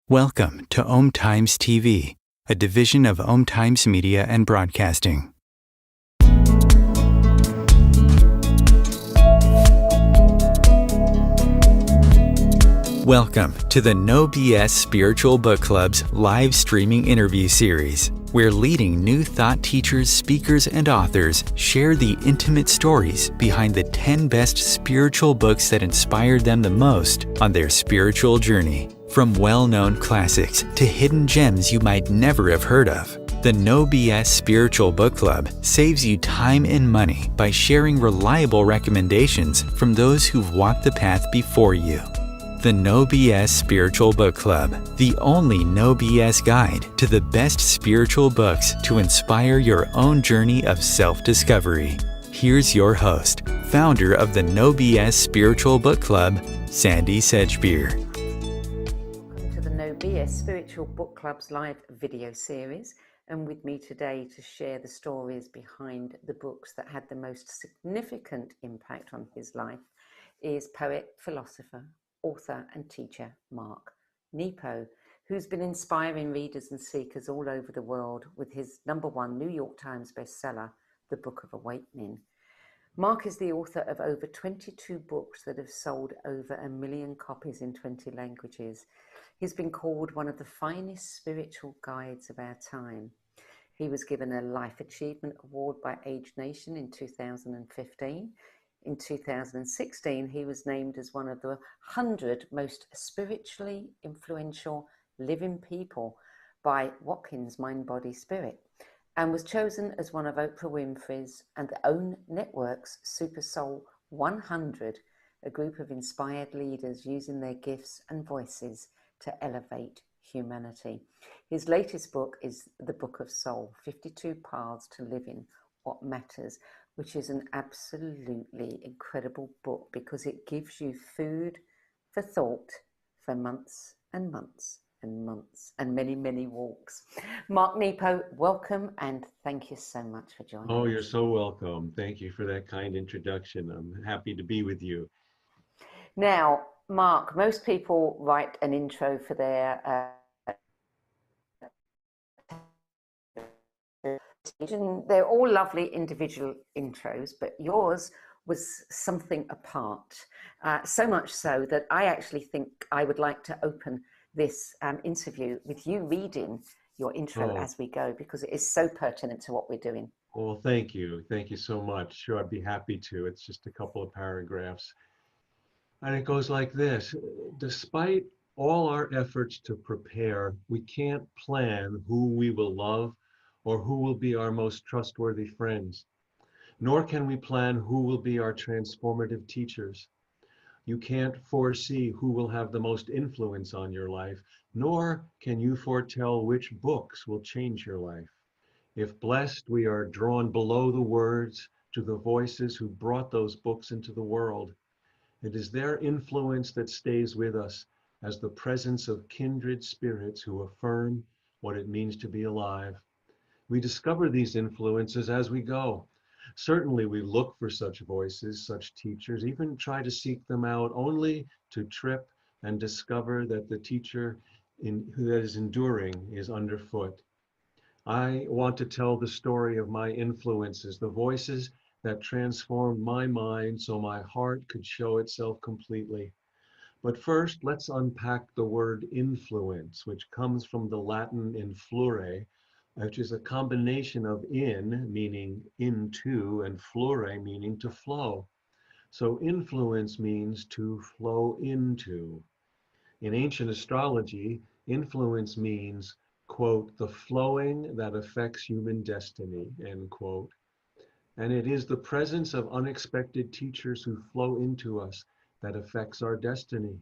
Welcome to Om Times TV, a division of Om Times Media and Broadcasting. Welcome to the No BS Spiritual Book Club's live streaming interview series, where leading new thought teachers, speakers, and authors share the intimate stories behind the 10 best spiritual books that inspired them the most on their spiritual journey. From well-known classics to hidden gems you might never have heard of, the No BS Spiritual Book Club saves you time and money by sharing reliable recommendations from those who've walked the path before you. The No BS Spiritual Book Club, the only No BS guide to the best spiritual books to inspire your own journey of self-discovery. Here's your host, founder of the No BS Spiritual Book Club, Sandie Sedgbeer. Welcome to the No BS Spiritual Book Club's live video series, and with me today to share the stories behind the books that had the most significant impact on his life is poet, philosopher, author and teacher Mark Nepo, who's been inspiring readers and seekers all over the world with his #1 New York Times bestseller, The Book of Awakening. Mark is the author of over 22 books that have sold over 1 million copies in 20 languages. He's been called one of the finest spiritual guides of our time. He was given a Life Achievement Award by Agenation in 2015. In 2016, he was named as one of the 100 most spiritually influential living people by Watkins Mind, Body, Spirit, and was chosen as one of Oprah Winfrey's and the OWN Network's Super Soul 100, a group of inspired leaders using their gifts and voices to elevate humanity. His latest book is The Book of Soul, 52 Paths to Living What Matters, which is an absolutely incredible book because it gives you food for thought for months and months and months and many, many walks. Mark Nepo, welcome and thank you so much for joining Oh, us. you're so welcome. Thank you for that kind introduction. I'm happy to be with you. Now, Mark, most people write an intro for their and they're all lovely individual intros, but yours was something apart. So much so that I actually think I would like to open this interview with you reading your intro as we go, because it is so pertinent to what we're doing. Well, thank you. Thank you so much. Sure, I'd be happy to. It's just a couple of paragraphs. And it goes like this. Despite all our efforts to prepare, we can't plan who we will love or who will be our most trustworthy friends. Nor can we plan who will be our transformative teachers. You can't foresee who will have the most influence on your life, nor can you foretell which books will change your life. If blessed, we are drawn below the words to the voices who brought those books into the world. It is their influence that stays with us as the presence of kindred spirits who affirm what it means to be alive. We discover these influences as we go. Certainly we look for such voices, such teachers, even try to seek them out, only to trip and discover that the teacher that is enduring is underfoot. I want to tell the story of my influences, the voices that transformed my mind so my heart could show itself completely. But first, let's unpack the word influence, which comes from the Latin influre, which is a combination of in, meaning into, and flure, meaning to flow. So influence means to flow into. In ancient astrology, influence means, quote, the flowing that affects human destiny, end quote. And it is the presence of unexpected teachers who flow into us that affects our destiny.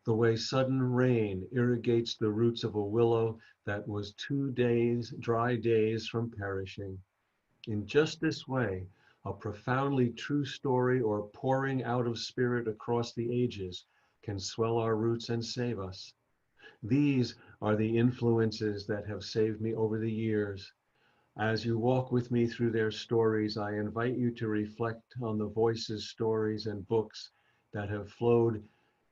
The way sudden rain irrigates the roots of a willow that was 2 days, dry days from perishing. In just this way, a profoundly true story or pouring out of spirit across the ages can swell our roots and save us. These are the influences that have saved me over the years. As you walk with me through their stories, I invite you to reflect on the voices, stories, and books that have flowed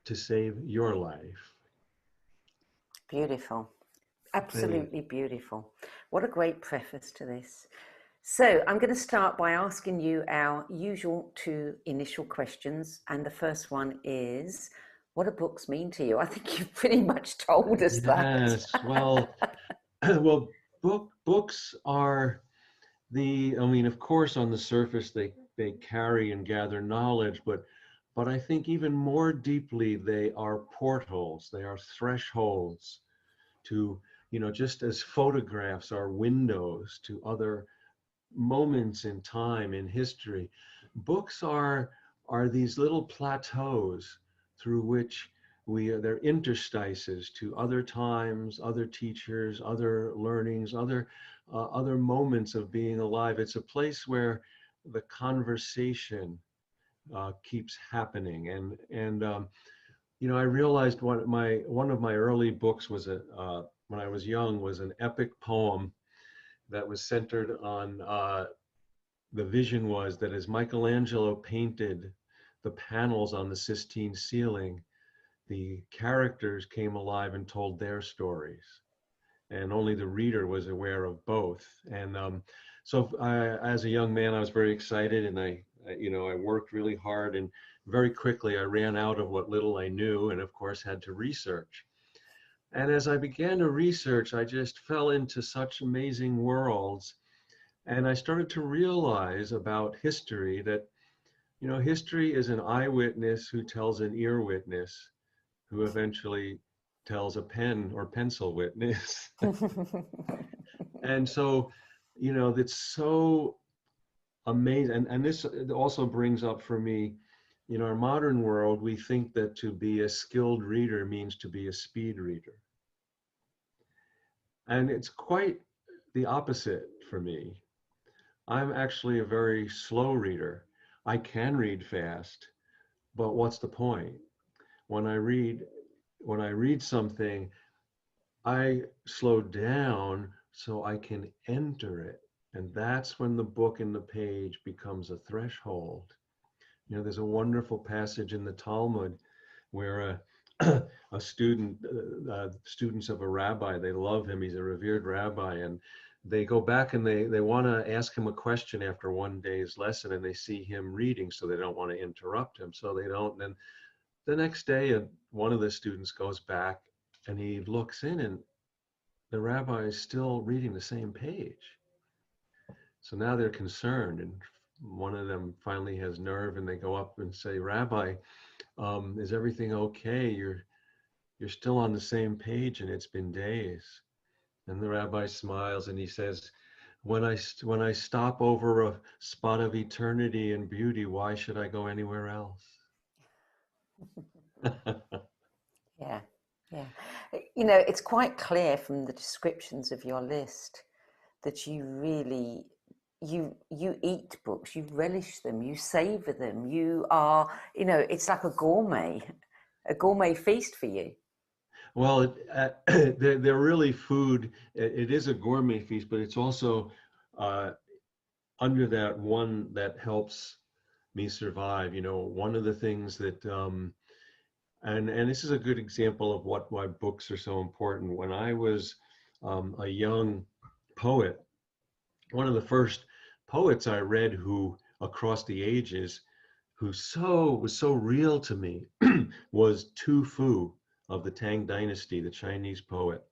to save your life. Beautiful. Absolutely beautiful. What a great preface to this. So I'm going to start by asking you our usual 2 initial questions. And the first one is, what do books mean to you? I think you've pretty much told us Yes, that. well, well, books are I mean, of course, on the surface, they carry and gather knowledge, but I think even more deeply, they are portals, they are thresholds to, just as photographs are windows to other moments in time, in history. Books are these little plateaus through which they're interstices to other times, other teachers, other learnings, other moments of being alive. It's a place where the conversation keeps happening. I realized one of my early books was when I was young, was an epic poem that was centered on the vision was that as Michelangelo painted the panels on the Sistine ceiling, the characters came alive and told their stories, and only the reader was aware of both. And as a young man, I was very excited, and I worked really hard, and very quickly I ran out of what little I knew, and of course had to research. And as I began to research, I just fell into such amazing worlds. And I started to realize about history that, history is an eyewitness who tells an ear witness, who eventually tells a pen or pencil witness. And so, that's so amazing. And this also brings up for me, in our modern world, we think that to be a skilled reader means to be a speed reader. And it's quite the opposite for me. I'm actually a very slow reader. I can read fast, but what's the point? When I read, when I read something, I slow down so I can enter it. And that's when the book and the page becomes a threshold. You know, there's a wonderful passage in the Talmud where a student, students of a rabbi, they love him. He's a revered rabbi, and they go back and they want to ask him a question after one day's lesson, and they see him reading, so they don't want to interrupt him, so they don't. And then the next day, one of the students goes back, and he looks in, and the rabbi is still reading the same page. So now they're concerned, and one of them finally has nerve, and they go up and say, "Rabbi, is everything okay? You're still on the same page, and it's been days." And the rabbi smiles and he says, when I stop over a spot of eternity and beauty, why should I go anywhere else?" Yeah, yeah. You know, it's quite clear from the descriptions of your list that you really, you eat books, you relish them, you savor them. You are, you know, it's like a gourmet feast for you. Well, they're really food. It is a gourmet feast, but it's also under that one that helps me survive. You know, one of the things that, and this is a good example of why books are so important. When I was a young poet, one of the first poets I read who across the ages, who was so real to me, was Tu Fu of the Tang Dynasty, the Chinese poet.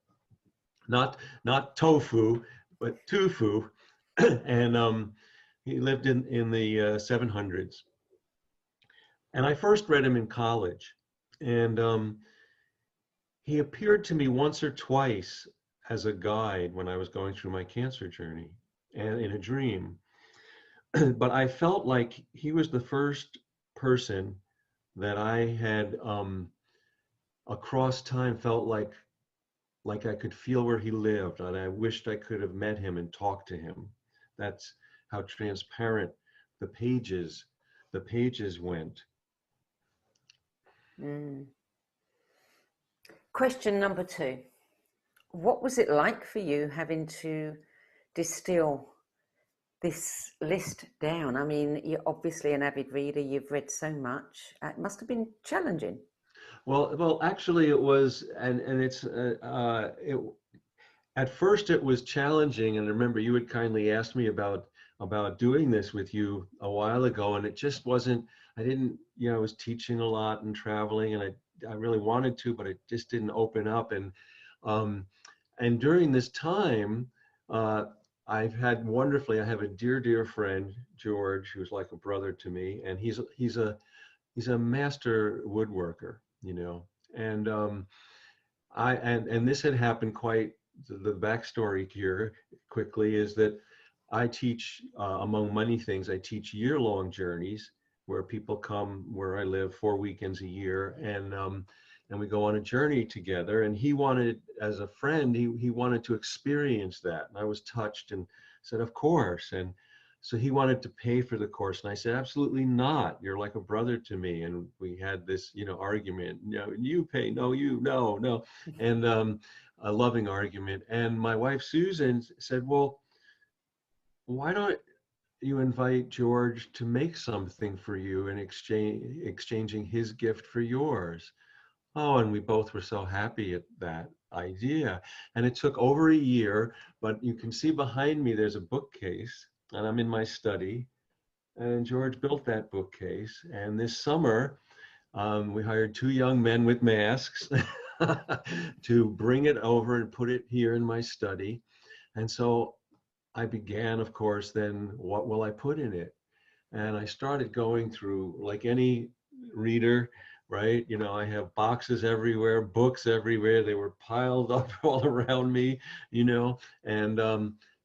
Not tofu, but Tu Fu, and he lived in the 700s. And I first read him in college, and he appeared to me once or twice as a guide when I was going through my cancer journey, and in a dream. But I felt like he was the first person that I had across time felt like I could feel where he lived, and I wished I could have met him and talked to him. That's how transparent the pages went. Question number 2. What was it like for you having to distill this list down? I mean, you're obviously an avid reader, you've read so much. It must have been challenging. Well, actually, it was, and it's at first it was challenging. And remember, you had kindly asked me about doing this with you a while ago, and it just wasn't. I didn't, you know, I was teaching a lot and traveling, and I really wanted to, but it just didn't open up. And during this time, I've had wonderfully. I have a dear friend, George, who's like a brother to me, and he's a master woodworker, you know. And and this had happened quite. The backstory here quickly is that I teach, among many things, I teach year-long journeys where people come where I live 4 weekends a year, and we go on a journey together. And he wanted, as a friend, he wanted to experience that. And I was touched and said, of course. And so he wanted to pay for the course. And I said, absolutely not. You're like a brother to me. And we had this, you know, argument. No, you pay. No, you, no. And a loving argument. And my wife, Susan, said, well, why don't you invite George to make something for you in exchanging his gift for yours? Oh, and we both were so happy at that idea. And it took over a year, but you can see behind me, there's a bookcase, and I'm in my study. And George built that bookcase. And this summer, we hired 2 young men with masks to bring it over and put it here in my study. And so I began, of course, then what will I put in it? And I started going through, like any reader, right? You know, I have boxes everywhere, books everywhere. They were piled up all around me, you know. And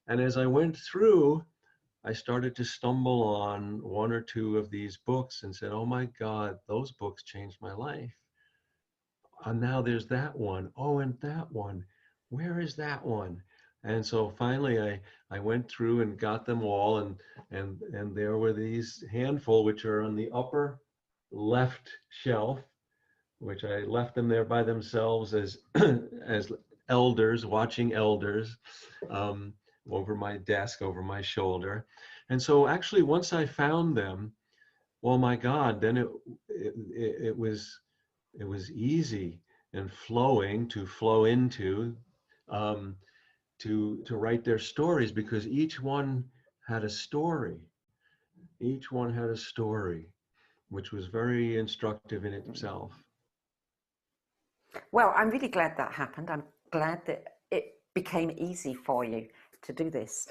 as I went through, I started to stumble on 1 or 2 of these books and said, oh my God, those books changed my life. And now there's that one. Oh, and that one. where is that one? And so finally I went through and got them all, and there were these handful which are on the upper left shelf, which I left them there by themselves as as elders, watching elders, over my desk, over my shoulder. And so actually once I found them, oh my God, then it was easy and flowing to flow into, um, to write their stories, because each one had a story. Each one had a story, which was very instructive in itself. Well, I'm really glad that happened. I'm glad that it became easy for you to do this.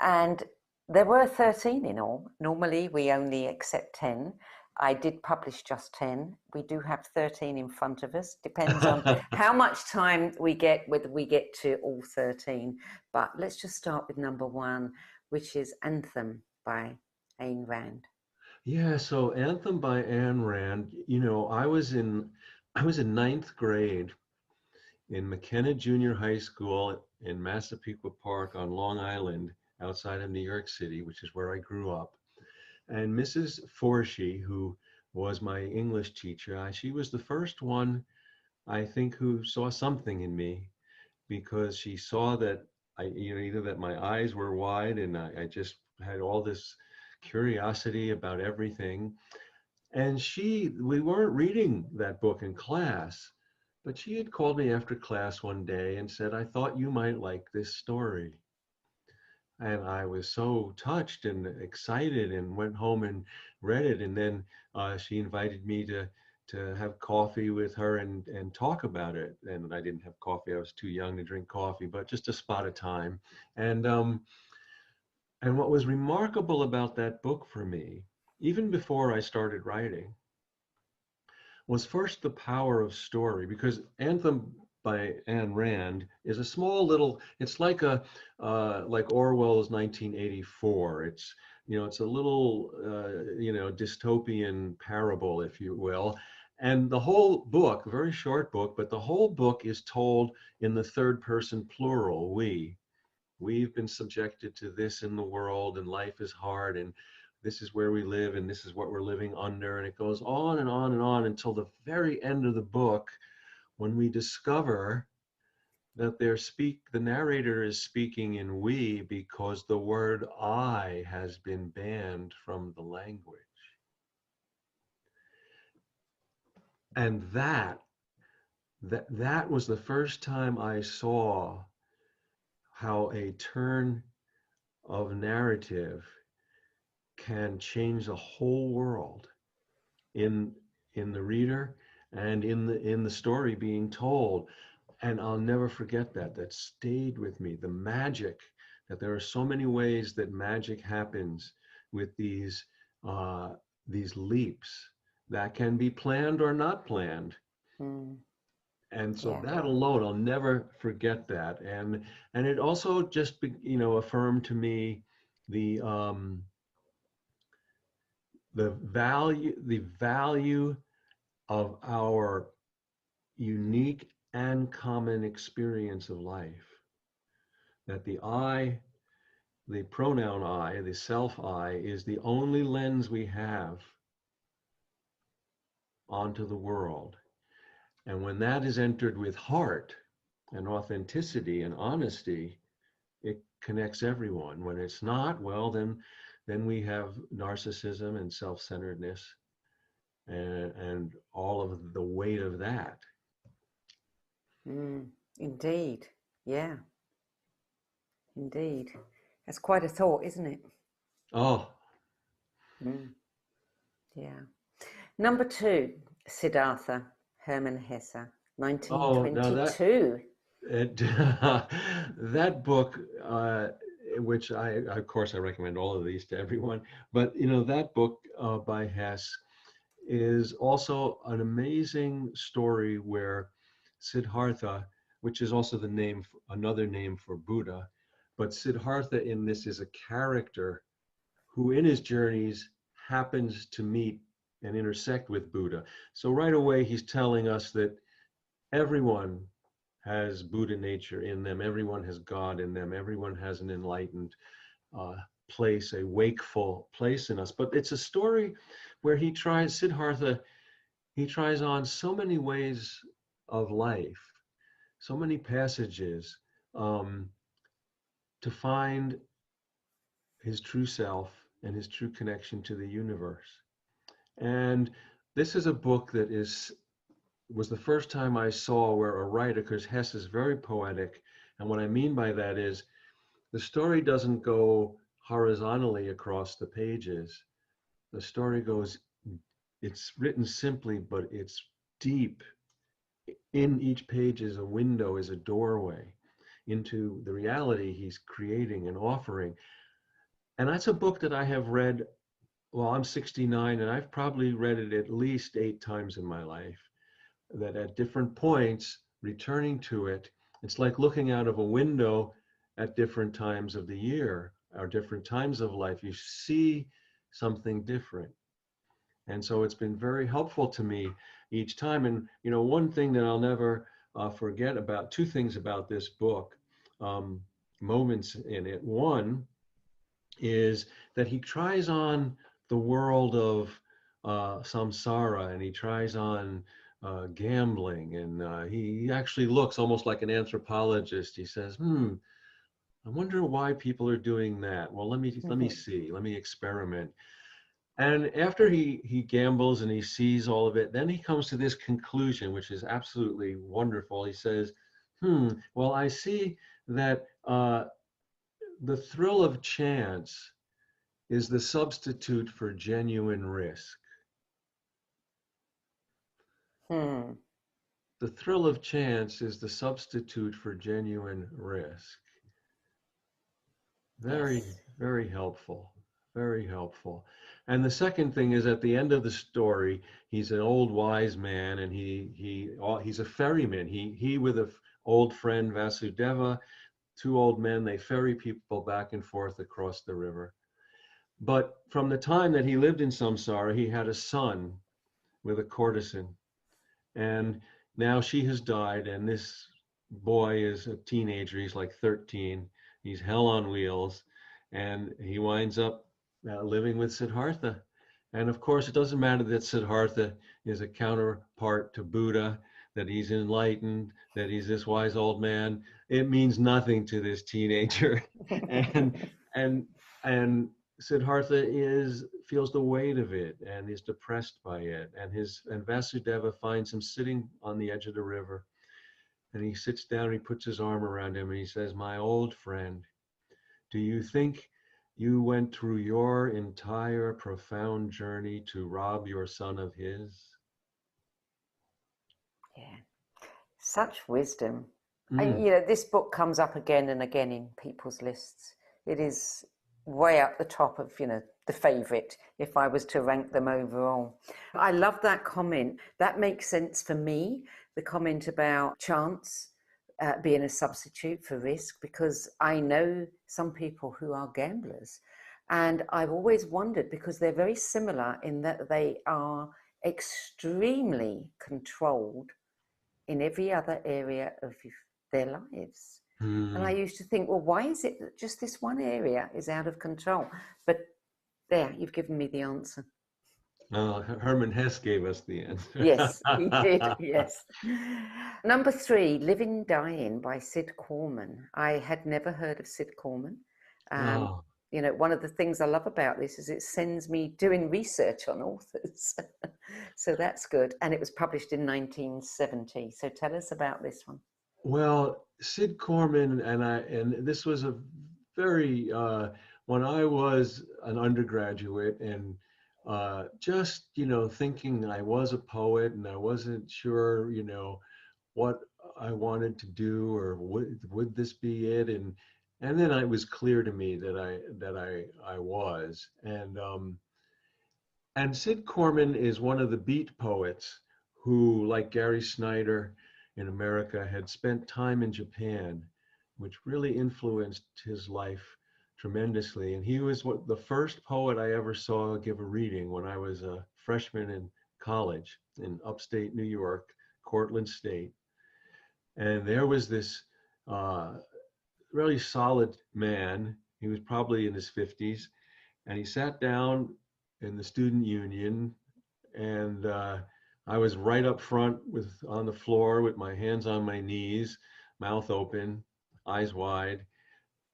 And there were 13 in all. Normally, we only accept 10. I did publish just 10. We do have 13 in front of us. Depends on how much time we get, whether we get to all 13. But let's just start with number 1, which is Anthem by Ayn Rand. Yeah, so Anthem by Ayn Rand, you know, I was in ninth grade in McKenna Junior High School in Massapequa Park on Long Island, outside of New York City, which is where I grew up. And Mrs. Forshee, who was my English teacher, she was the first one, I think, who saw something in me, because she saw that either that my eyes were wide and I just had all this curiosity about everything. And we weren't reading that book in class, but she had called me after class one day and said, I thought you might like this story. And I was so touched and excited and went home and read it. And then she invited me to have coffee with her and talk about it. And I didn't have coffee. I was too young to drink coffee, but just a spot of time. And what was remarkable about that book for me, even before I started writing, was first the power of story, because Anthem by Ayn Rand is a small little, it's like like Orwell's 1984. It's, you know, it's a little, dystopian parable, if you will. And the whole book, very short book, but the whole book is told in the third person plural, we. We've been subjected to this in the world, and life is hard, and this is where we live, and this is what we're living under. And it goes on and on and on until the very end of the book, when we discover that the narrator is speaking in we because the word I has been banned from the language. And that was the first time I saw how a turn of narrative can change the whole world in the reader and in the story being told. And I'll never forget that. That stayed with me. The magic, that there are so many ways that magic happens with these leaps that can be planned or not planned. And so that alone, I'll never forget that. And it also just, affirmed to me the value of our unique and common experience of life. That the I, the pronoun I, the self I, is the only lens we have onto the world. And when that is entered with heart and authenticity and honesty, it connects everyone. When it's not, well, then we have narcissism and self-centeredness and all of the weight of that. Indeed. Yeah. Indeed. That's quite a thought, isn't it? Oh. Yeah. Number 2, Siddhartha, Hermann Hesse, 1922. That book, which of course I recommend all of these to everyone, but that book by Hesse is also an amazing story where Siddhartha, which is also another name for Buddha, but Siddhartha in this is a character who in his journeys happens to meet and intersect with Buddha. So right away he's telling us that everyone has Buddha nature in them. Everyone has God in them. Everyone has an enlightened place, a wakeful place in us. But it's a story where Siddhartha, he tries on so many ways of life, so many passages to find his true self and his true connection to the universe. And this is a book that was the first time I saw where a writer, because Hesse is very poetic, and what I mean by that is the story doesn't go horizontally across the pages. The story goes, it's written simply, but it's deep. In each page is a window, is a doorway into the reality he's creating and offering. And that's a book that I have read, well, I'm 69, and I've probably read it at least 8 times in my life, that at different points, returning to it, it's like looking out of a window at different times of the year or different times of life. You see something different. And so it's been very helpful to me each time. And, you know, one thing that I'll never forget about, 2 things about this book, moments in it. One is that he tries on the world of samsara, and he tries on gambling, and he actually looks almost like an anthropologist. He says, I wonder why people are doing that. Well, let me see, let me experiment. And after he gambles and he sees all of it, then he comes to this conclusion, which is absolutely wonderful. He says, well, I see that the thrill of chance is the substitute for genuine risk. The thrill of chance is the substitute for genuine risk. Very, yes. Very helpful. Very helpful. And the second thing is, at the end of the story, he's an old wise man, and he's a ferryman. He with an old friend Vasudeva, 2 old men, they ferry people back and forth across the river. But from the time that he lived in samsara, he had a son with a courtesan, and now she has died, and this boy is a teenager. He's like 13. He's hell on wheels, and he winds up living with Siddhartha. And of course, it doesn't matter that Siddhartha is a counterpart to Buddha, that he's enlightened, that he's this wise old man. It means nothing to this teenager. and Siddhartha feels the weight of it and is depressed by it. And Vasudeva finds him sitting on the edge of the river, and he sits down, and he puts his arm around him, and he says, "My old friend, do you think you went through your entire profound journey to rob your son of his?" Yeah, such wisdom. And, you know, this book comes up again and again in people's lists. It is way up the top of, you know, the favorite, if I was to rank them overall. I love that comment. That makes sense for me, the comment about chance being a substitute for risk, because I know some people who are gamblers, and I've always wondered, because they're very similar in that they are extremely controlled in every other area of their lives. And I used to think, well, why is it that just this one area is out of control? But there, you've given me the answer. Hermann Hesse gave us the answer. Yes, he did, yes. Number 3, Living Dying by Sid Corman. I had never heard of Sid Corman. You know, one of the things I love about this is it sends me doing research on authors. So that's good. And it was published in 1970. So tell us about this one. Well, Sid Corman and this was a very, when I was an undergraduate and just, you know, thinking I was a poet and I wasn't sure, you know, what I wanted to do, or would this be it? And then it was clear to me that I was. And Sid Corman is one of the beat poets who, like Gary Snyder in America, had spent time in Japan, which really influenced his life tremendously. And he was the first poet I ever saw give a reading when I was a freshman in college in upstate New York, Cortland State. And there was this really solid man. He was probably in his 50s, and he sat down in the student union, and I was right up front on the floor with my hands on my knees, mouth open, eyes wide.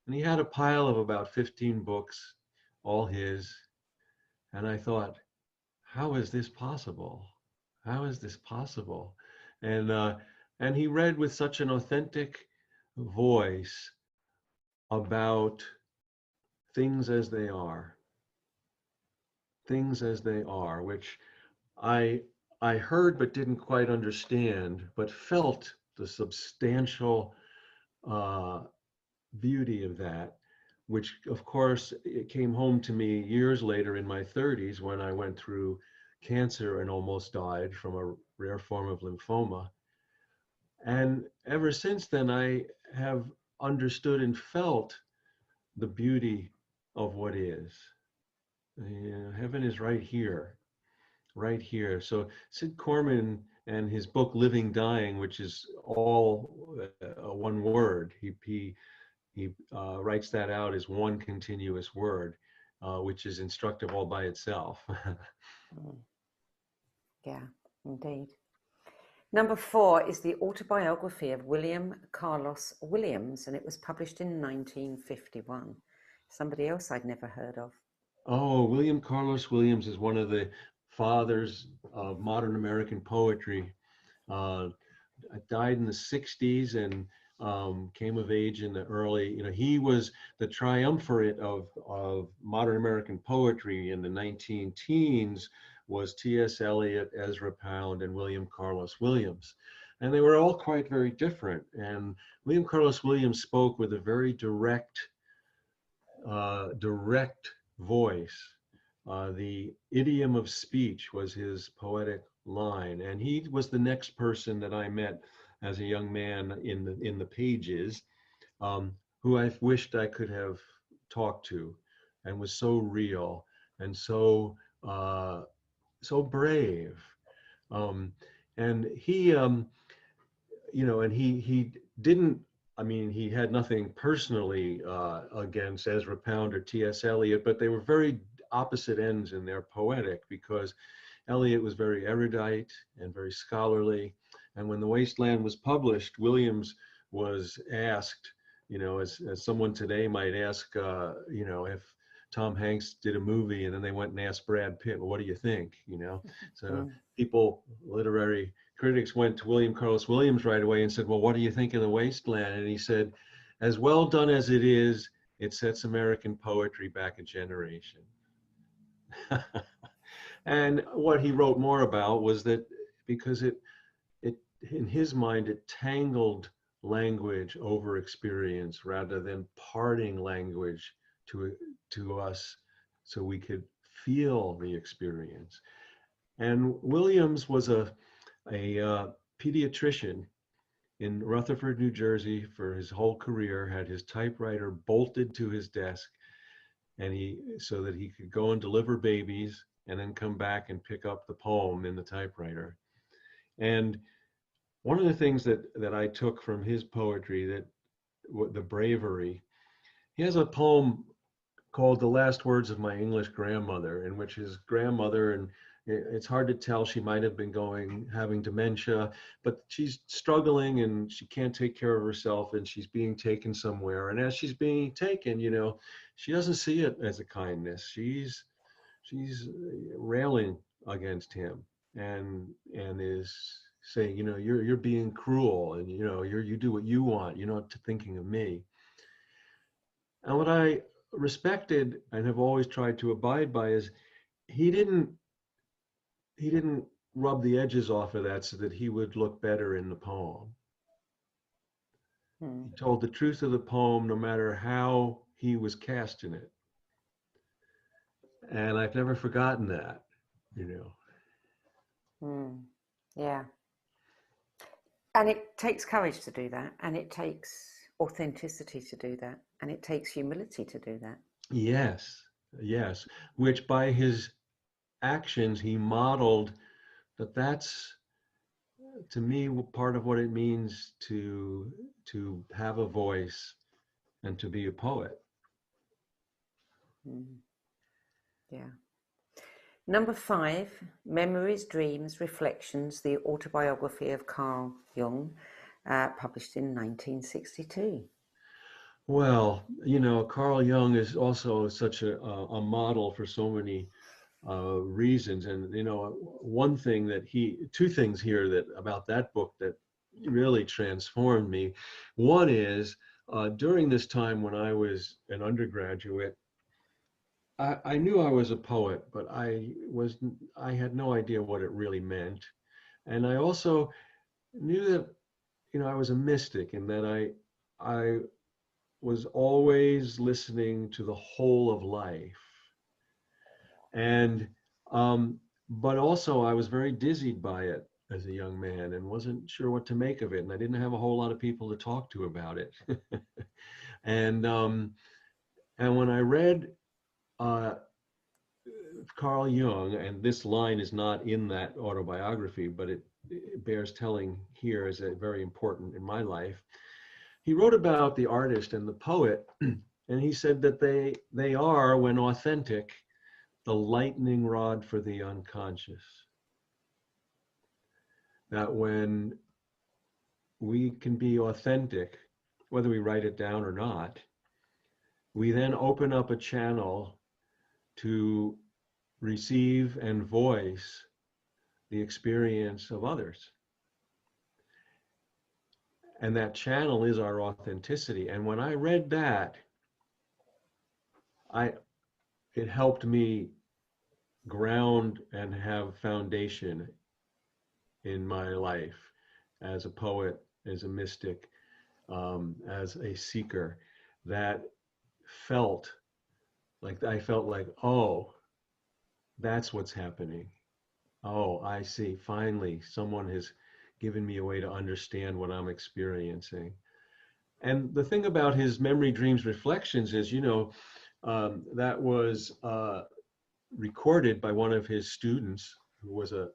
And he had a pile of about 15 books, all his. And I thought, how is this possible? How is this possible? And he read with such an authentic voice about things as they are, which I I heard but didn't quite understand, but felt the substantial uh, beauty of that, which of course it came home to me years later in my 30s when I went through cancer and almost died from a rare form of lymphoma. And ever since then, I have understood and felt the beauty of what is. Heaven is right here, right here. So Sid Corman and his book Living Dying, which is all one word, he writes that out as one continuous word, which is instructive all by itself. Yeah, indeed. Number 4 is the Autobiography of William Carlos Williams, and it was published in 1951. Somebody else I'd never heard of. Oh, William Carlos Williams is one of the fathers of modern American poetry. Died in the 60s and came of age in the early, he was the triumvirate of modern American poetry in the 19 teens was T.S. Eliot, Ezra Pound, and William Carlos Williams. And they were all quite very different. And William Carlos Williams spoke with a very direct voice. The idiom of speech was his poetic line, and he was the next person that I met as a young man in the pages, who I wished I could have talked to, and was so real and so brave. And he, and he didn't. I mean, he had nothing personally against Ezra Pound or T.S. Eliot, but they were very opposite ends in their poetic, because Eliot was very erudite and very scholarly. And when The Wasteland was published, Williams was asked, as someone today might ask, if Tom Hanks did a movie and then they went and asked Brad Pitt, well, what do you think? So people, literary critics, went to William Carlos Williams right away and said, well, what do you think of The Wasteland? And he said, as well done as it is, it sets American poetry back a generation. And what he wrote more about was that because it in his mind, it tangled language over experience rather than parting language to us so we could feel the experience. And Williams was a pediatrician in Rutherford, New Jersey for his whole career, had his typewriter bolted to his desk, and so that he could go and deliver babies and then come back and pick up the poem in the typewriter. And one of the things that I took from his poetry, the bravery, he has a poem called The Last Words of My English Grandmother, in which his grandmother, and it's hard to tell, she might have been having dementia, but she's struggling and she can't take care of herself and she's being taken somewhere. And as she's being taken, she doesn't see it as a kindness. She's railing against him and is saying, you're being cruel, and you do what you want, you're not thinking of me. And what I respected and have always tried to abide by is he didn't rub the edges off of that so that he would look better in the poem. He told the truth of the poem no matter how he was cast in it. And I've never forgotten that, Yeah. And it takes courage to do that, and it takes authenticity to do that, and it takes humility to do that. Yes, which by his actions he modeled that's to me, part of what it means to have a voice and to be a poet. Yeah. Number 5, Memories, Dreams, Reflections, the Autobiography of Carl Jung, published in 1962. Well, Carl Jung is also such a model for so many reasons. And, two things here about that book that really transformed me. One is during this time when I was an undergraduate, I knew I was a poet, but I had no idea what it really meant. And I also knew that, I was a mystic, and that I was always listening to the whole of life. And, but also I was very dizzied by it as a young man and wasn't sure what to make of it. And I didn't have a whole lot of people to talk to about it. And when I read Carl Jung, and this line is not in that autobiography, but it bears telling here as a very important in my life. He wrote about the artist and the poet, and he said that they are, when authentic, the lightning rod for the unconscious. That when we can be authentic, whether we write it down or not, we then open up a channel to receive and voice the experience of others. And that channel is our authenticity. And when I read that, it helped me ground and have foundation in my life as a poet, as a mystic, as a seeker, that I felt like, oh, that's what's happening. Oh, I see. Finally, someone has given me a way to understand what I'm experiencing. And the thing about his Memory, Dreams, Reflections is, that was recorded by one of his students who was a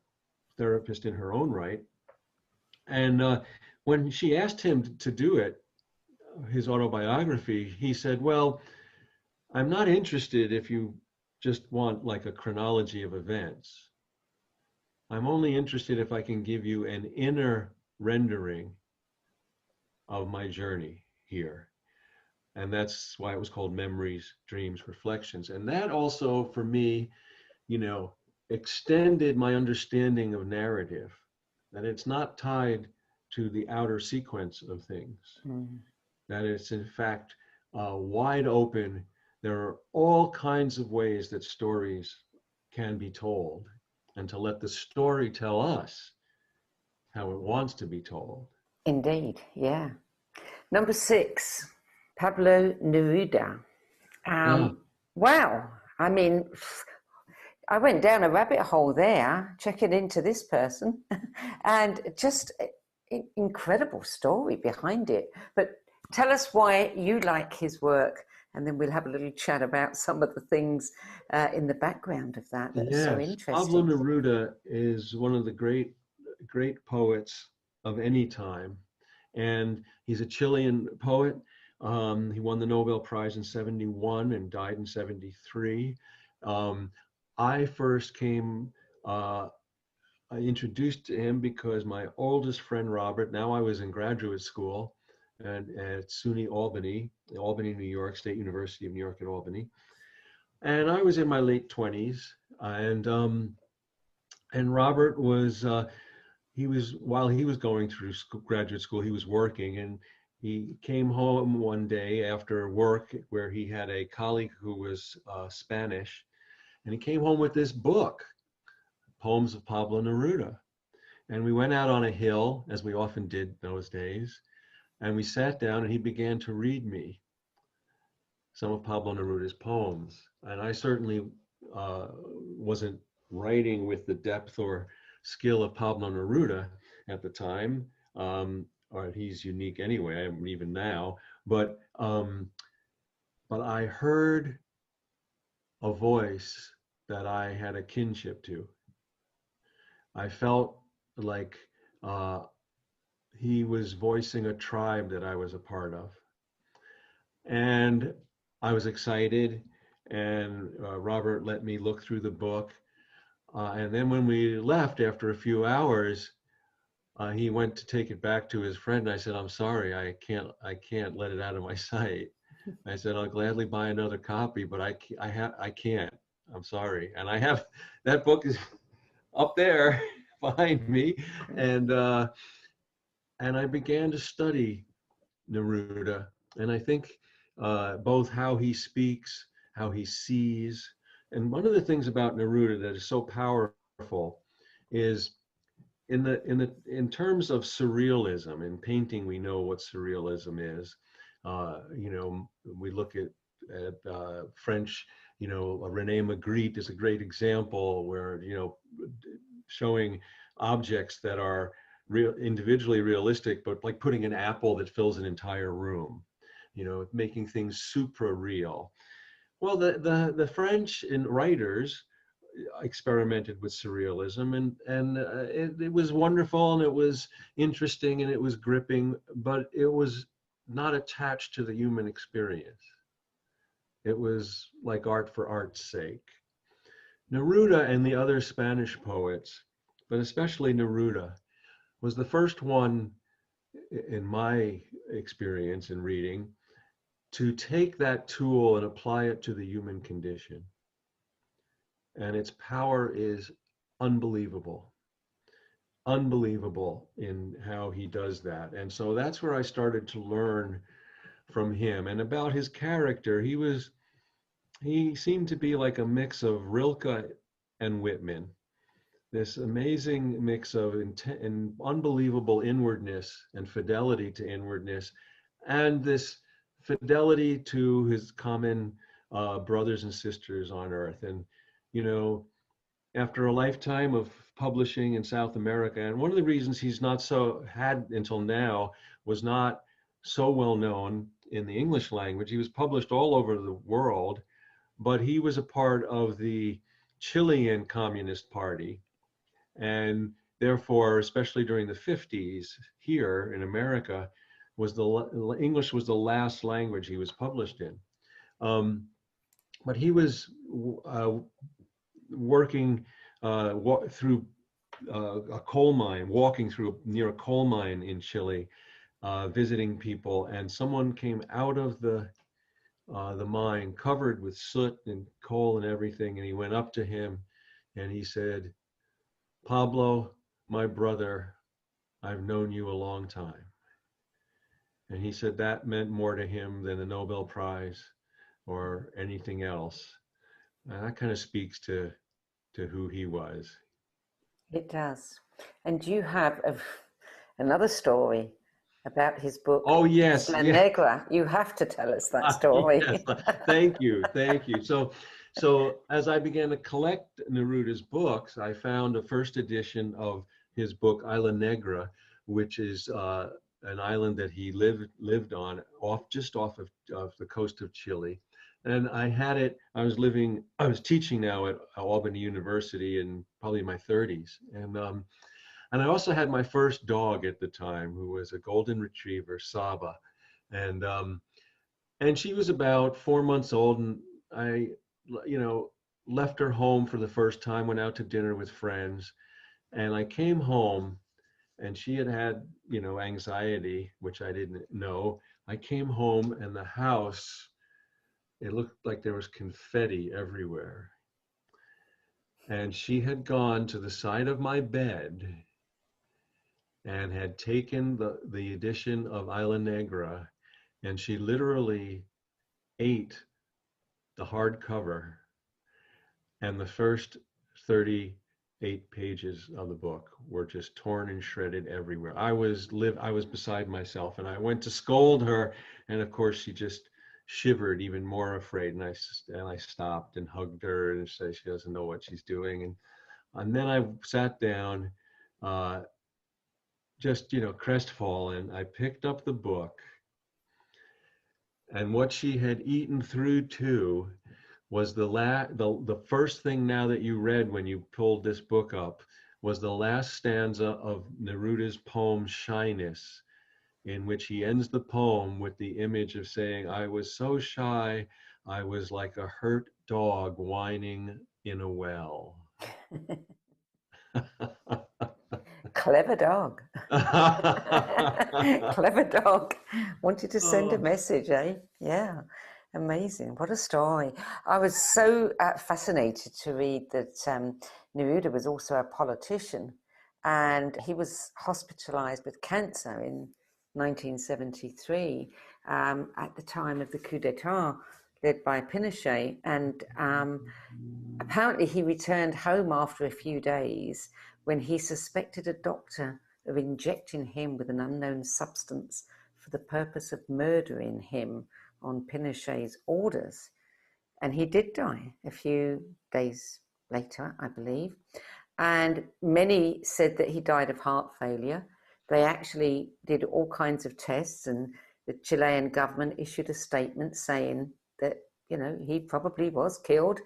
therapist in her own right. And when she asked him to do it, his autobiography, he said, well, I'm not interested if you just want like a chronology of events. I'm only interested if I can give you an inner rendering of my journey here. And that's why it was called Memories, Dreams, Reflections. And that also, for me, extended my understanding of narrative, that it's not tied to the outer sequence of things, that it's in fact wide open. There are all kinds of ways that stories can be told, and to let the story tell us how it wants to be told. Indeed, yeah. Number 6, Pablo Neruda. Wow, I mean, I went down a rabbit hole there, checking into this person, and just an incredible story behind it. But tell us why you like his work, and then we'll have a little chat about some of the things in the background of that are so interesting. Pablo Neruda is one of the great poets of any time. And he's a Chilean poet. He won the Nobel Prize in 1971 and died in 1973. I first came introduced to him because my oldest friend, Robert, now I was in graduate school and at SUNY Albany, New York, State University of New York at Albany. And I was in my late 20s. And Robert was, while he was going through graduate school, he was working, and he came home one day after work where he had a colleague who was Spanish, and he came home with this book, Poems of Pablo Neruda. And we went out on a hill, as we often did those days, and we sat down and he began to read me some of Pablo Neruda's poems. And I certainly wasn't writing with the depth or skill of Pablo Neruda at the time, or he's unique anyway, even now, but I heard a voice that I had a kinship to. I felt like he was voicing a tribe that I was a part of. And I was excited, and Robert let me look through the book. And then when we left after a few hours, he went to take it back to his friend. I said, "I'm sorry, I can't let it out of my sight." I said, "I'll gladly buy another copy, but I can't. I'm sorry." And I have, that book is up there behind me, and I began to study Neruda, and I think both how he speaks, how he sees, and one of the things about Neruda that is so powerful is in terms of surrealism. In painting, we know what surrealism is. We look at French. René Magritte is a great example where showing objects that are individually realistic, but like putting an apple that fills an entire room, making things supra real. Well, the French writers experimented with surrealism, and it was wonderful, and it was interesting, and it was gripping, but it was not attached to the human experience. It was like art for art's sake. Neruda and the other Spanish poets, but especially Neruda, was the first one, in my experience in reading, to take that tool and apply it to the human condition. And its power is unbelievable in how he does that. And so that's where I started to learn from him. And about his character, he seemed to be like a mix of Rilke and Whitman. This amazing mix of and unbelievable inwardness and fidelity to inwardness, and this fidelity to his common brothers and sisters on earth. And after a lifetime of publishing in South America, and one of the reasons he's not had until now was not so well known in the English language. He was published all over the world, but he was a part of the Chilean Communist Party. And therefore, especially during the 50s here in America, English was the last language he was published in. But he was working through a coal mine, walking near a coal mine in Chile, visiting people, and someone came out of the mine covered with soot and coal and everything, and he went up to him and he said, "Pablo, my brother, I've known you a long time." And he said that meant more to him than the Nobel Prize or anything else. And that kind of speaks to who he was. It does. And you have another story about his book. Oh, yes. La Negra. You have to tell us that story. Yes. Thank you. So as I began to collect Neruda's books, I found a first edition of his book Isla Negra, which is an island that he lived on just off of the coast of Chile. And I had it, I was teaching now at Albany University in probably my 30s. And I also had my first dog at the time, who was a golden retriever, Saba. And she was about 4 months old, and I, left her home for the first time, went out to dinner with friends. And I came home, and she had anxiety, which I didn't know. I came home, and the house, it looked like there was confetti everywhere. And she had gone to the side of my bed and had taken the edition of Isla Negra, and she literally ate the hardcover and the first 38 pages of the book were just torn and shredded everywhere. I was beside myself, and I went to scold her, and of course she just shivered, even more afraid, and I stopped and hugged her and said she doesn't know what she's doing, and then I sat down, just crestfallen. I picked up the book, and what she had eaten through too was the first thing now that you read when you pulled this book up was the last stanza of Neruda's poem Shyness, in which he ends the poem with the image of saying, I was so shy, I was like a hurt dog whining in a well. Clever dog. Clever dog. Wanted to send a Oh. message, eh? Yeah. Amazing. What a story. I was so fascinated to read that Neruda was also a politician, and he was hospitalized with cancer in 1973 at the time of the coup d'etat led by Pinochet. And apparently he returned home after a few days when he suspected a doctor of injecting him with an unknown substance for the purpose of murdering him on Pinochet's orders. And he did die a few days later, I believe. And many said that he died of heart failure. They actually did all kinds of tests, and the Chilean government issued a statement saying that, you know, he probably was killed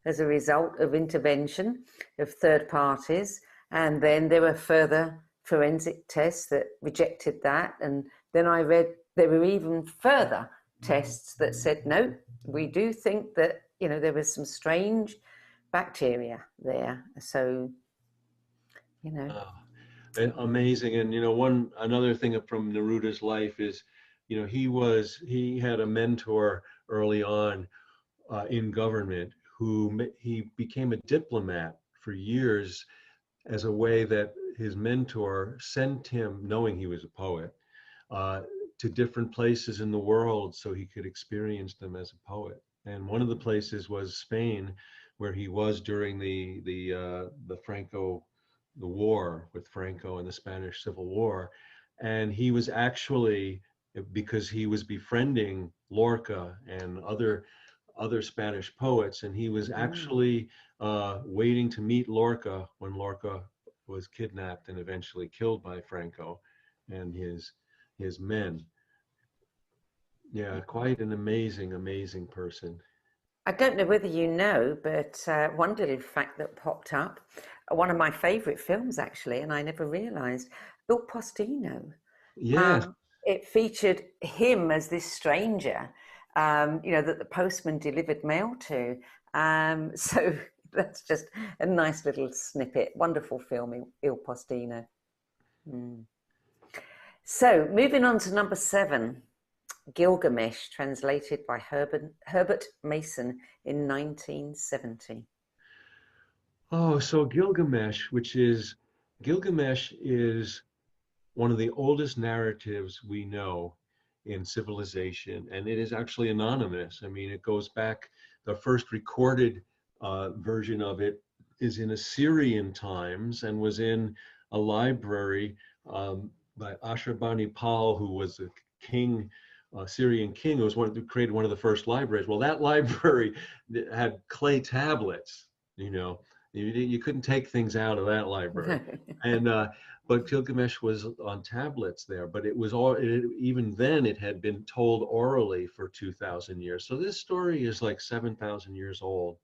as a result of intervention of third parties. And then there were further forensic tests that rejected that. And then I read there were even further tests that said, no, we do think that, you know, there was some strange bacteria there. So, you know. And amazing. And, you know, another thing from Neruda's life is, you know, he had a mentor early on in government he became a diplomat for years as a way that his mentor sent him, knowing he was a poet, to different places in the world so he could experience them as a poet. And one of the places was Spain, where he was during the war with Franco and the Spanish Civil War. And he was actually, because he was befriending Lorca and other Spanish poets, and he was actually waiting to meet Lorca when Lorca was kidnapped and eventually killed by Franco and his men. Yeah, quite an amazing person. I don't know whether you know, but one little fact that popped up, one of my favorite films actually, and I never realized, Il Postino. Yes. It featured him as this stranger, you know, that the postman delivered mail to. So that's just a nice little snippet. Wonderful film, Il Postino. So moving on to number 7, Gilgamesh, translated by Herbert Mason in 1970. Oh, so Gilgamesh is one of the oldest narratives we know in civilization, and it is actually anonymous. I mean, it goes back, the first recorded version of it is in Assyrian times and was in a library by Ashurbanipal, who was a king, Syrian king, who was who created one of the first libraries. Well, that library had clay tablets, you know. You couldn't take things out of that library. And but Gilgamesh was on tablets there, but even then it had been told orally for 2,000 years. So this story is like 7,000 years old.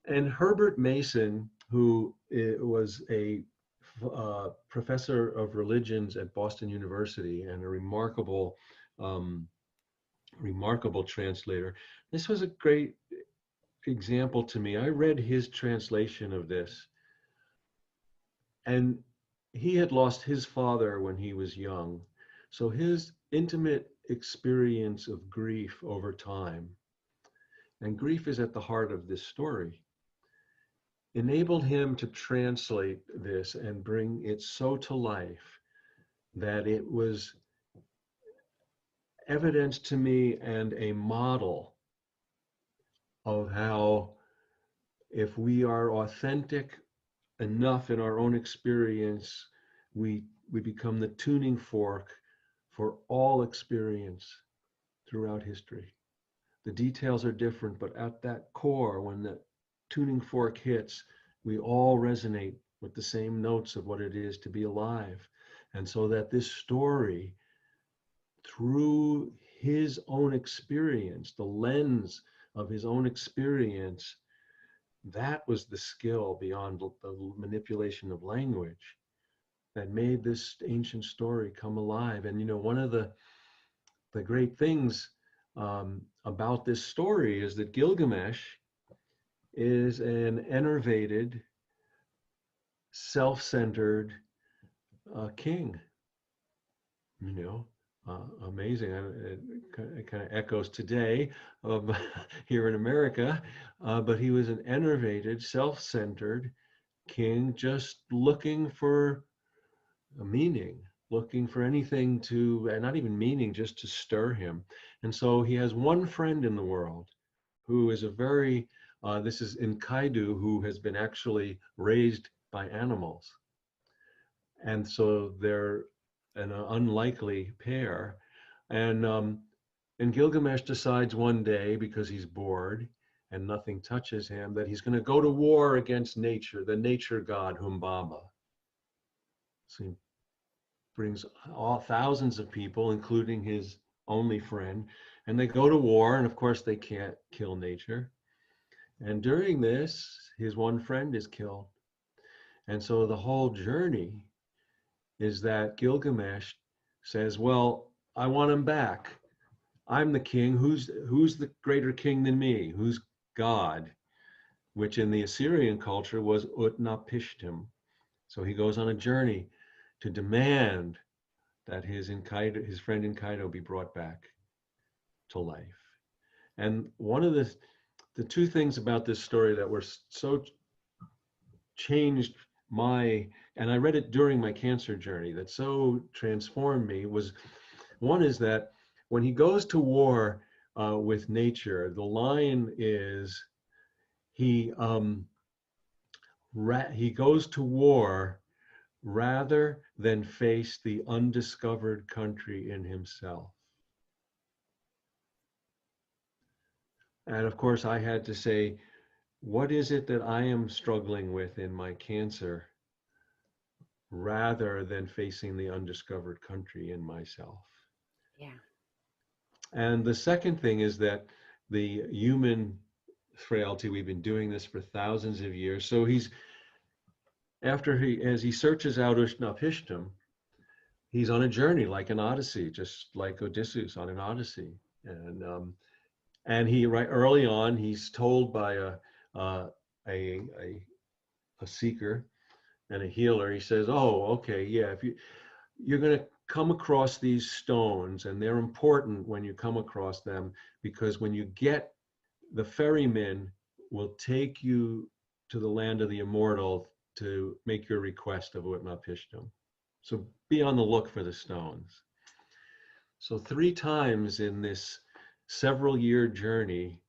And Herbert Mason, who was a professor of religions at Boston University and a remarkable translator, this was a great example to me. I read his translation of this, and he had lost his father when he was young. So his intimate experience of grief over time, and grief is at the heart of this story, enabled him to translate this and bring it so to life that it was evidence to me and a model of how, if we are authentic enough in our own experience, we become the tuning fork for all experience throughout history. The details are different, but at that core, when the tuning fork hits, we all resonate with the same notes of what it is to be alive. And so that this story, through his own experience, the lens of his own experience, that was the skill beyond the manipulation of language that made this ancient story come alive. And one of the great things about this story is that Gilgamesh is an enervated, self-centered king. Amazing. It kind of echoes today here in America, but he was an enervated, self-centered king, just looking for a meaning, looking for anything to, and not even meaning, just to stir him. And so he has one friend in the world who is a very, this is Enkidu, who has been actually raised by animals. And so they're an unlikely pair. And Gilgamesh decides one day, because he's bored and nothing touches him, that he's going to go to war against nature, the nature god Humbaba. So he brings thousands of people, including his only friend, and they go to war, and of course they can't kill nature. And during this, his one friend is killed. And so the whole journey is that Gilgamesh says, well, I want him back. I'm the king. Who's the greater king than me? Who's God? Which in the Assyrian culture was Utnapishtim. So he goes on a journey to demand that his friend Enkidu be brought back to life. And one of the two things about this story that were so changed and I read it during my cancer journey, that so transformed me, was one is that when he goes to war with nature, the line is he goes to war rather than face the undiscovered country in himself. And of course, I had to say, what is it that I am struggling with in my cancer, rather than facing the undiscovered country in myself? Yeah. And the second thing is that the human frailty, we've been doing this for thousands of years. So as he searches out Utnapishtim, he's on a journey like an Odyssey, just like Odysseus on an Odyssey. And he, right early on, he's told by a seeker and a healer, he says, oh, okay, yeah, if you're going to come across these stones, and they're important when you come across them, because when you get, the ferryman will take you to the land of the immortal to make your request of Utnapishtim. So be on the look for the stones. So 3 times in this several-year journey,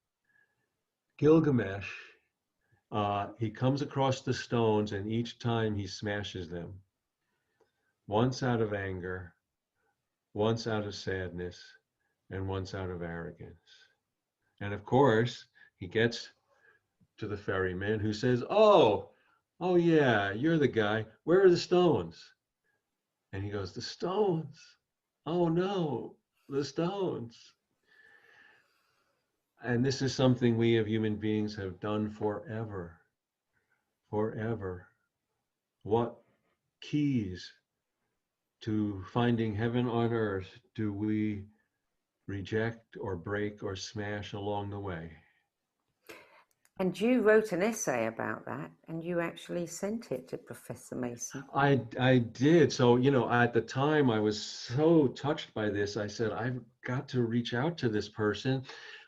Gilgamesh, he comes across the stones, and each time he smashes them. Once out of anger, once out of sadness, and once out of arrogance. And of course, he gets to the ferryman, who says, oh yeah, you're the guy. Where are the stones? And he goes, the stones? Oh no, the stones. And this is something we as human beings have done forever. Forever. What keys to finding heaven on earth do we reject or break or smash along the way? And you wrote an essay about that, and you actually sent it to Professor Mason. I did. So, at the time I was so touched by this, I said, I've got to reach out to this person.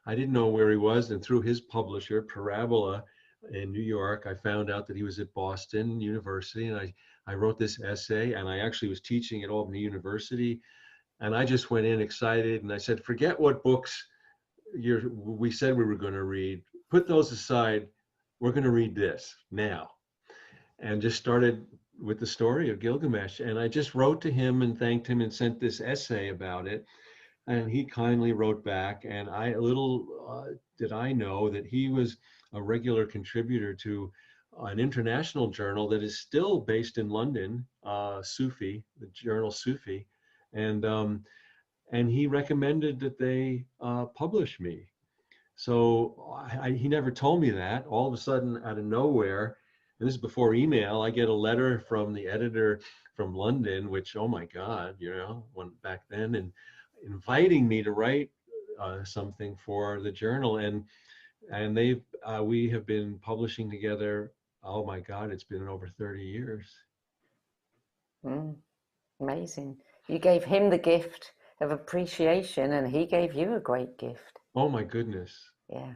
I didn't know where he was. And through his publisher, Parabola in New York, I found out that he was at Boston University. And I wrote this essay, and I actually was teaching at Albany University. And I just went in excited, and I said, forget what books we said we were going to read. Put those aside. We're going to read this now. And just started with the story of Gilgamesh. And I just wrote to him and thanked him and sent this essay about it. And he kindly wrote back. And did I know that he was a regular contributor to an international journal that is still based in London, Sufi, the journal Sufi. And he recommended that they publish me. So he never told me that. All of a sudden, out of nowhere, and this is before email, I get a letter from the editor from London, which, oh my God, went back then, and inviting me to write something for the journal. And we have been publishing together. Oh my God, it's been over 30 years. Amazing. You gave him the gift of appreciation, and he gave you a great gift. Oh my goodness. Yeah.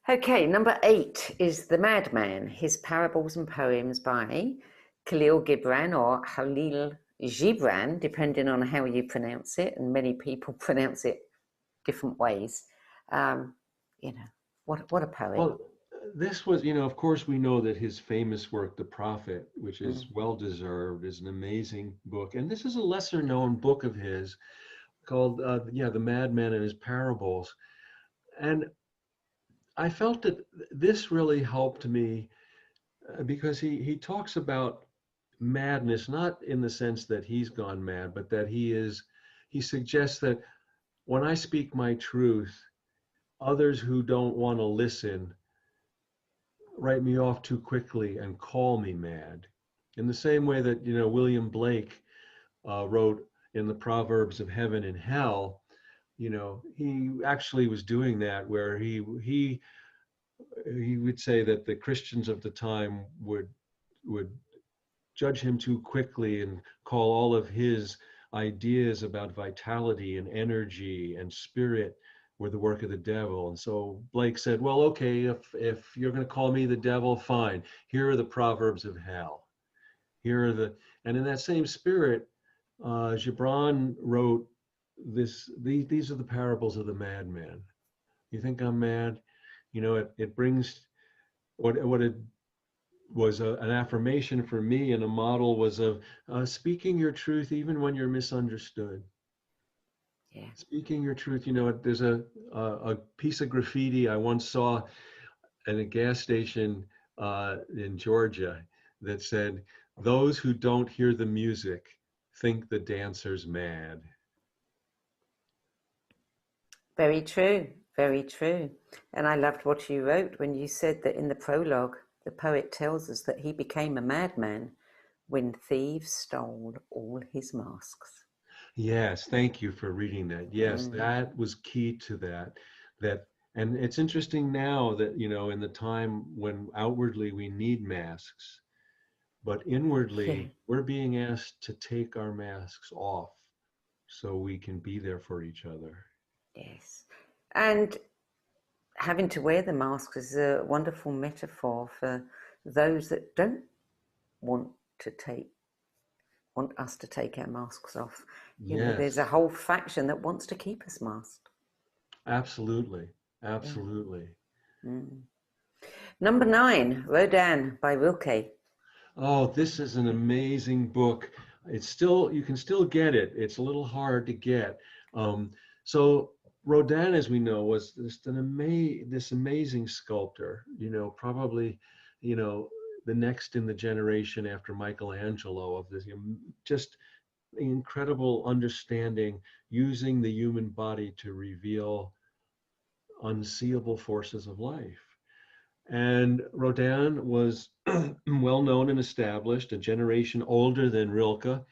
Okay, number 8 is The Madman, His Parables and Poems by Khalil Gibran, or Khalil Gibran, depending on how you pronounce it, and many people pronounce it different ways. What a poet. Well, this was, of course, we know that his famous work, The Prophet, which is well-deserved, is an amazing book. And this is a lesser-known book of his called, The Madman and His Parables. And I felt that this really helped me because he talks about madness, not in the sense that he's gone mad, but that he suggests that when I speak my truth, others who don't want to listen write me off too quickly and call me mad. In the same way that, William Blake wrote in the Proverbs of Heaven and Hell, he actually was doing that, where he would say that the Christians of the time would judge him too quickly and call all of his ideas about vitality and energy and spirit were the work of the devil. And so Blake said, well, okay, if you're going to call me the devil, fine. Here are the Proverbs of Hell. And in that same spirit, Gibran wrote these are the parables of the madman. You think I'm mad? It brings what it was an affirmation for me, and a model was of speaking your truth even when you're misunderstood. Yeah. Speaking your truth. There's a piece of graffiti I once saw at a gas station in Georgia that said, "Those who don't hear the music think the dancer's mad." Very true, very true. And I loved what you wrote when you said that in the prologue, the poet tells us that he became a madman when thieves stole all his masks. Yes, thank you for reading that. Yes, that was key to that. And it's interesting now that, in the time when outwardly we need masks, but inwardly we're being asked to take our masks off so we can be there for each other. Yes. And having to wear the mask is a wonderful metaphor for those that don't want us to take our masks off. There's a whole faction that wants to keep us masked. Absolutely. Number 9, Rodin by Rilke. Oh, this is an amazing book. You can still get it. It's a little hard to get. So Rodin, as we know, was this amazing sculptor, probably, the next in the generation after Michelangelo, of this just incredible understanding, using the human body to reveal unseeable forces of life. And Rodin was well known and established, a generation older than Rilke.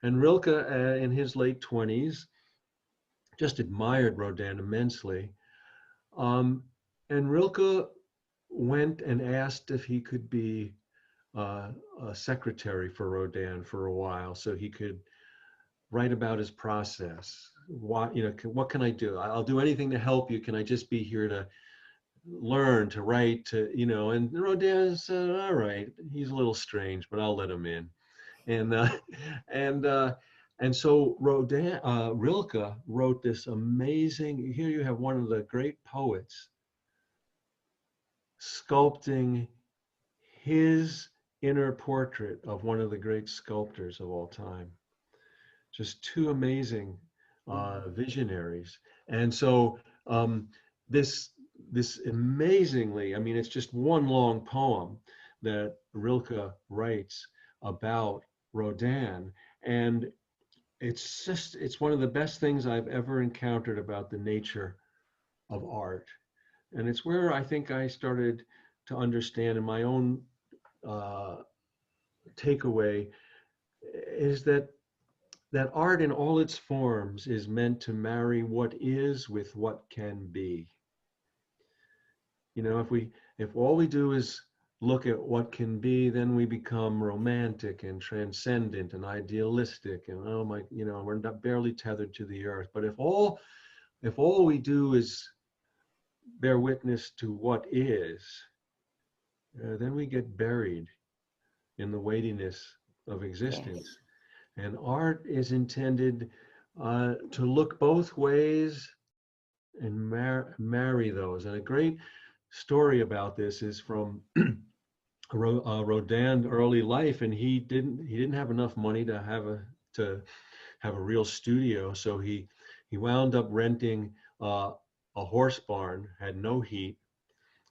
And Rilke, in his late 20s, just admired Rodin immensely. And Rilke went and asked if he could be a secretary for Rodin for a while, so he could write about his process. What can I do? I'll do anything to help you. Can I just be here to learn, to write, and Rodin said, all right, he's a little strange, but I'll let him in. And so Rilke wrote this amazing, here you have one of the great poets sculpting his inner portrait of one of the great sculptors of all time. Just two amazing visionaries. And so this amazingly, it's just one long poem that Rilke writes about Rodin. And it's one of the best things I've ever encountered about the nature of art. And it's where I think I started to understand in my own uh, takeaway is that art in all its forms is meant to marry what is with what can be. You know, if all we do is look at what can be, then we become romantic and transcendent and idealistic, and oh my, you know, we're not barely tethered to the earth. But if all we do is bear witness to what is, then we get buried in the weightiness of existence. Yes. And art is intended to look both ways and marry those. And a great story about this is from Rodin's early life, and he didn't have enough money to have a real studio, so he wound up renting a horse barn, had no heat.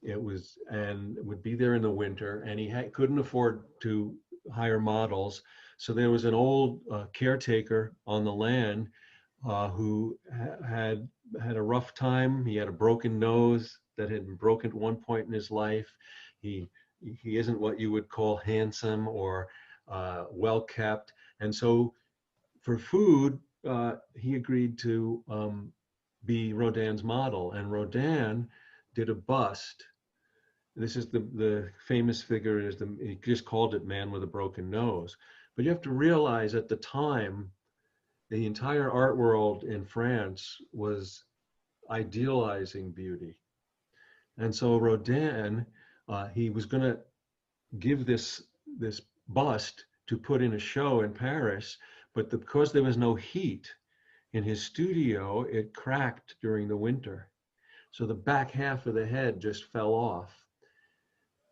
It was and would be there in the winter, and he couldn't afford to hire models. So there was an old caretaker on the land who had a rough time. He had a broken nose that had been broken at one point in his life. He isn't what you would call handsome or well kept, and so for food he agreed to be Rodin's model, and Rodin did a bust. This is the famous figure is he just called it Man with a Broken Nose. But you have to realize at the time, the entire art world in France was idealizing beauty. And so Rodin, he was going to give this bust to put in a show in Paris, but because there was no heat in his studio, it cracked during the winter. So the back half of the head just fell off.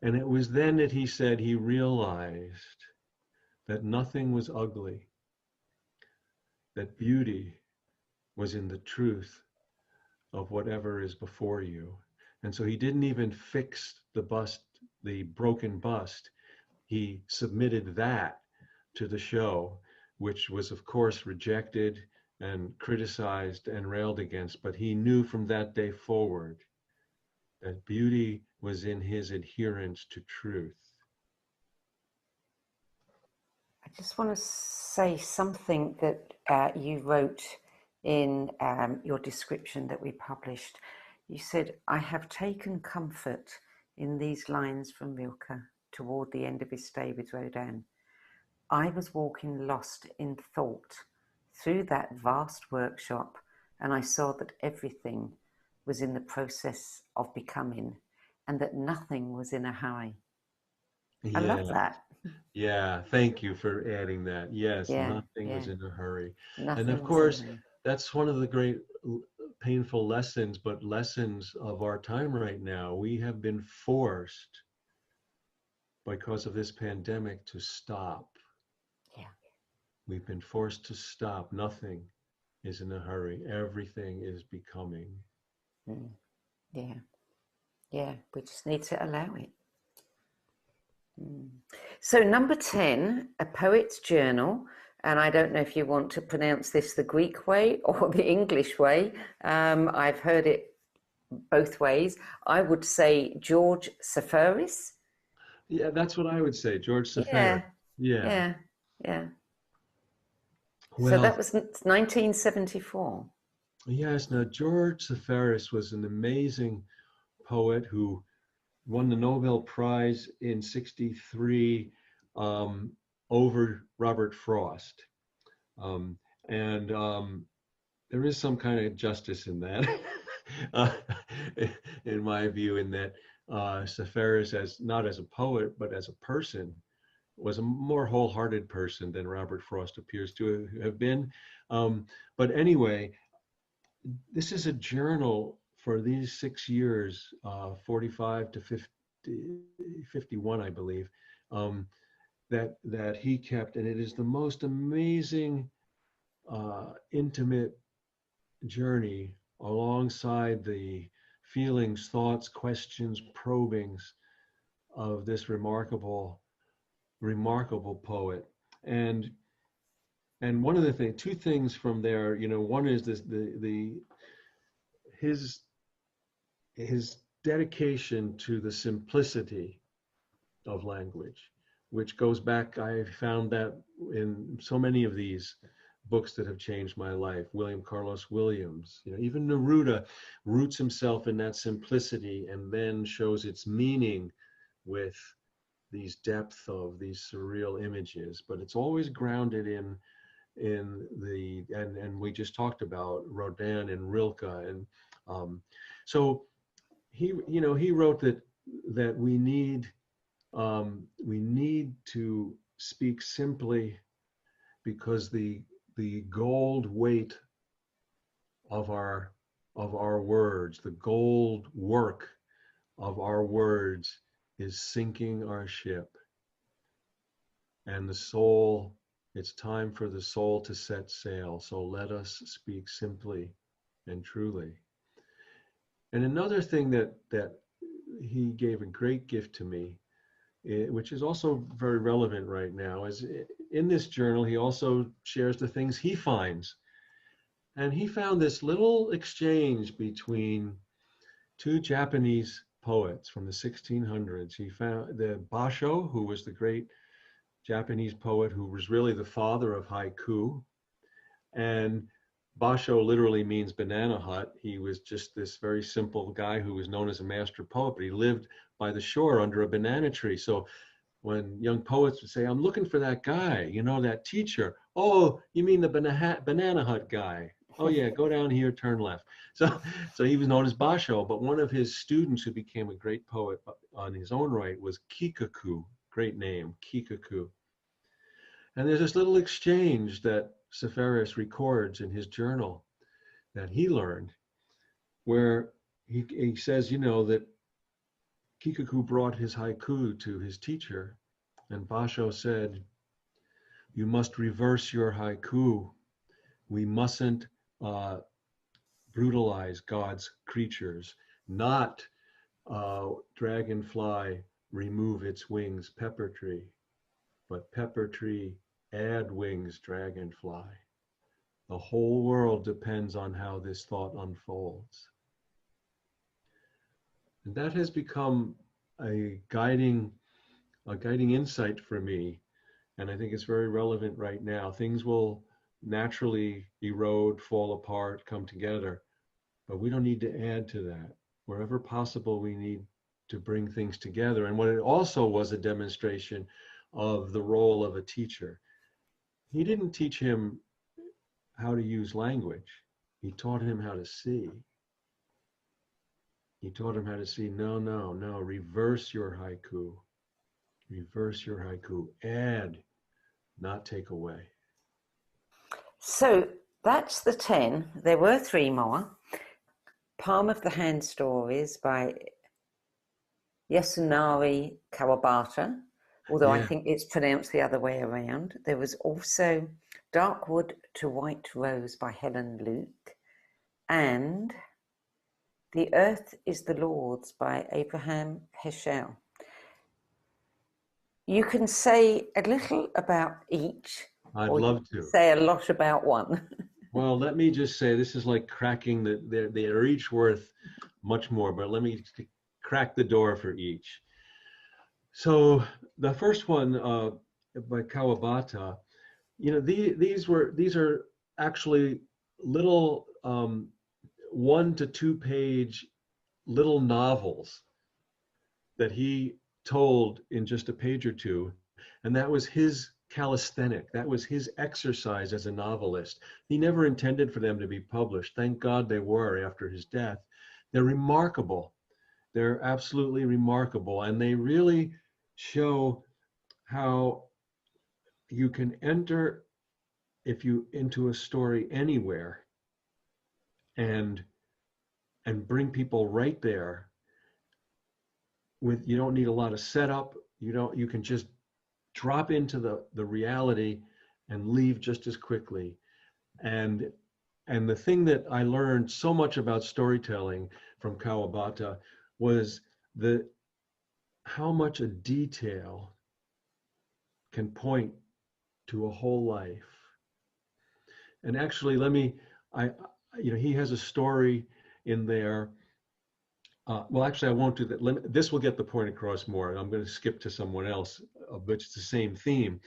And it was then that he said he realized that nothing was ugly, that beauty was in the truth of whatever is before you. And so he didn't even fix the bust, the broken bust. He submitted that to the show, which was of course rejected and criticized and railed against. But he knew from that day forward that beauty was in his adherence to truth. I just want to say something that you wrote in your description that we published. You said, I have taken comfort in these lines from Rilke toward the end of his stay with Rodin. I was walking lost in thought through that vast workshop, and I saw that everything was in the process of becoming, and that nothing was in a hurry. I love that. Yeah, thank you for adding that. Yes, Yeah, nothing was yeah. in a hurry. And of Nothing was in a course, hurry. that's one of the great painful lessons, but lessons of our time right now. We have been forced, because of this pandemic, to stop. Yeah. We've been forced to stop. Nothing is in a hurry. Everything is becoming. Mm. Yeah. Yeah. We just need to allow it. So number 10, A Poet's Journal. And I don't know if you want to pronounce this the Greek way or the English way. I've heard it both ways. I would say George Seferis. Yeah, that's what I would say, George Seferis. Yeah. Yeah. Yeah. Yeah. So Well, that was 1974. yes. Now, George Seferis was an amazing poet who won the Nobel Prize in '63 over Robert Frost. And there is some kind of justice in that, uh, in my view, in that Seferis, as not as a poet, but as a person, was a more wholehearted person than Robert Frost appears to have been. But anyway, this is a journal for these 6 years, 45 to 50, 51, I believe, that he kept. And it is the most amazing, intimate journey alongside the feelings, thoughts, questions, probings of this remarkable poet. And And one of the things, two things from there, one is this, his dedication to the simplicity of language, which goes back, I found that in so many of these books that have changed my life. William Carlos Williams, even Neruda roots himself in that simplicity and then shows its meaning with these depth of these surreal images, but it's always grounded in the, and we just talked about Rodin and Rilke. And so he wrote that we need to speak simply, because the gold weight of our words, the gold work of our words is sinking our ship. And the soul, it's time for the soul to set sail. So let us speak simply and truly. And another thing that he gave a great gift to me, which is also very relevant right now, is in this journal, he also shares the things he finds. And he found this little exchange between two Japanese poets from the 1600s. He found the Basho, who was the great Japanese poet who was really the father of haiku. And Basho literally means banana hut. He was just this very simple guy who was known as a master poet, but he lived by the shore under a banana tree. So when young poets would say, I'm looking for that guy, that teacher. Oh, you mean the banana hut guy? Oh yeah, go down here, turn left. So he was known as Basho, but one of his students who became a great poet on his own right was Kikaku, great name, Kikaku. And there's this little exchange that Seferis records in his journal that he learned, where he says, that Kikaku brought his haiku to his teacher, and Basho said, you must reverse your haiku. We mustn't brutalize God's creatures, not dragonfly remove its wings, pepper tree, but pepper tree add wings, dragonfly. The whole world depends on how this thought unfolds. And that has become a guiding insight for me. And I think it's very relevant right now. Things will naturally erode, fall apart, come together, but we don't need to add to that. Wherever possible, we need to bring things together. And what it also was a demonstration of the role of a teacher. He didn't teach him how to use language. He taught him how to see. He taught him how to see, no, reverse your haiku. Reverse your haiku. Add, not take away. So that's the 10. There were 3 more. Palm of the Hand Stories by Yasunari Kawabata, although I think it's pronounced the other way around. There was also Dark Wood to White Rose by Helen Luke, and The Earth is the Lord's by Abraham Heschel. You can say a little about each. I'd love to. Say a lot about one. Well, let me just say, this is like cracking they're each worth much more, but let me crack the door for each. So the first one by Kawabata, these are actually little 1 to 2 page little novels that he told in just a page or two, and that was his calisthenic. That was his exercise as a novelist. He never intended for them to be published. Thank God they were after his death. They're remarkable. They're absolutely remarkable, and they really show how you can enter into a story anywhere and bring people right there. You don't need a lot of setup. You can just drop into the reality and leave just as quickly. And the thing that I learned so much about storytelling from Kawabata was how much a detail can point to a whole life. And actually, he has a story in there. Well, actually, I won't do that. This will get the point across more. I'm going to skip to someone else, but it's the same theme.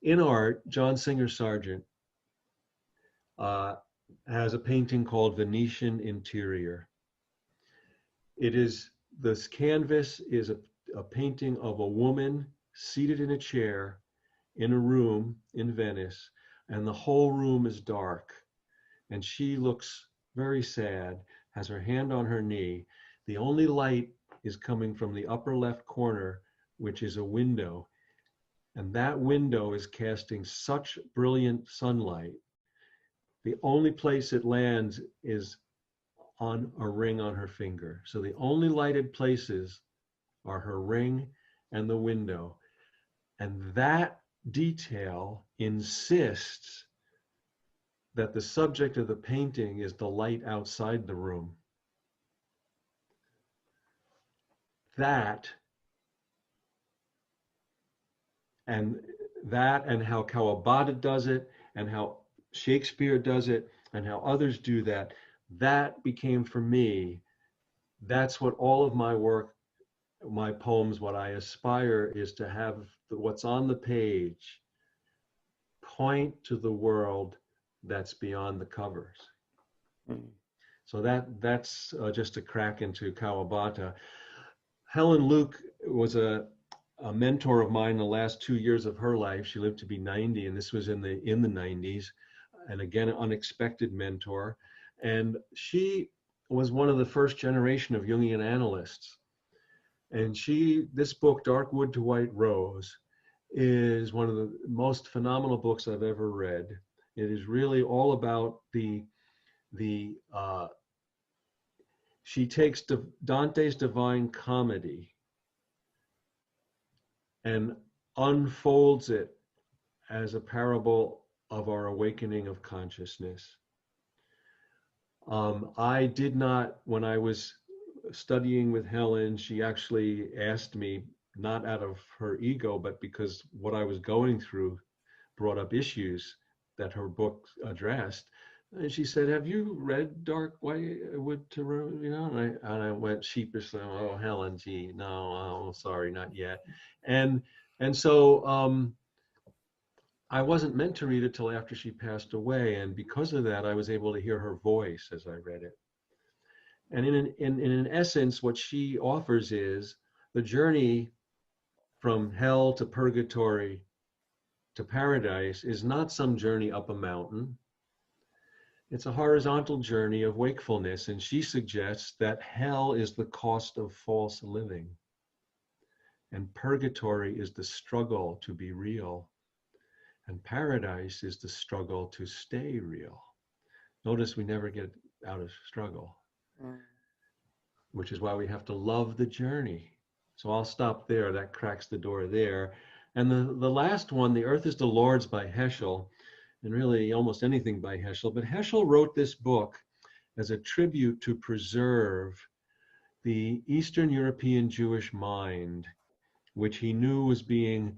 In art, John Singer Sargent has a painting called Venetian Interior. This canvas is a painting of a woman seated in a chair in a room in Venice, and the whole room is dark. And she looks very sad, has her hand on her knee. The only light is coming from the upper left corner, which is a window. And that window is casting such brilliant sunlight. The only place it lands is on a ring on her finger. So the only lighted places are her ring and the window. And that detail insists that the subject of the painting is the light outside the room. That and how Kawabata does it, and how Shakespeare does it, and how others do that, that became for me, that's what all of my work, my poems, what I aspire is to have what's on the page point to the world that's beyond the covers. So that's just a crack into Kawabata. Helen Luke was a mentor of mine the last 2 years of her life. She lived to be 90, and this was in the 90s. And again, an unexpected mentor. And she was one of the first generation of Jungian analysts. And this book, Dark Wood to White Rose, is one of the most phenomenal books I've ever read. It is really all about she takes Dante's Divine Comedy and unfolds it as a parable of our awakening of consciousness. I did not, when I was studying with Helen, she actually asked me, not out of her ego, but because what I was going through brought up issues that her book addressed. And she said, "Have you read Dark Wood to Rose?" And I went sheepishly, "Oh, Helen, gee, no, oh, sorry, not yet." And so I wasn't meant to read it till after she passed away, and because of that, I was able to hear her voice as I read it. And in essence, what she offers is the journey from hell to purgatory to paradise is not some journey up a mountain. It's a horizontal journey of wakefulness, and she suggests that hell is the cost of false living, and purgatory is the struggle to be real, and paradise is the struggle to stay real. Notice we never get out of struggle, which is why we have to love the journey. So I'll stop there. That cracks the door there. And the last one, The Earth is the Lord's by Heschel, and really almost anything by Heschel. But Heschel wrote this book as a tribute to preserve the Eastern European Jewish mind, which he knew was being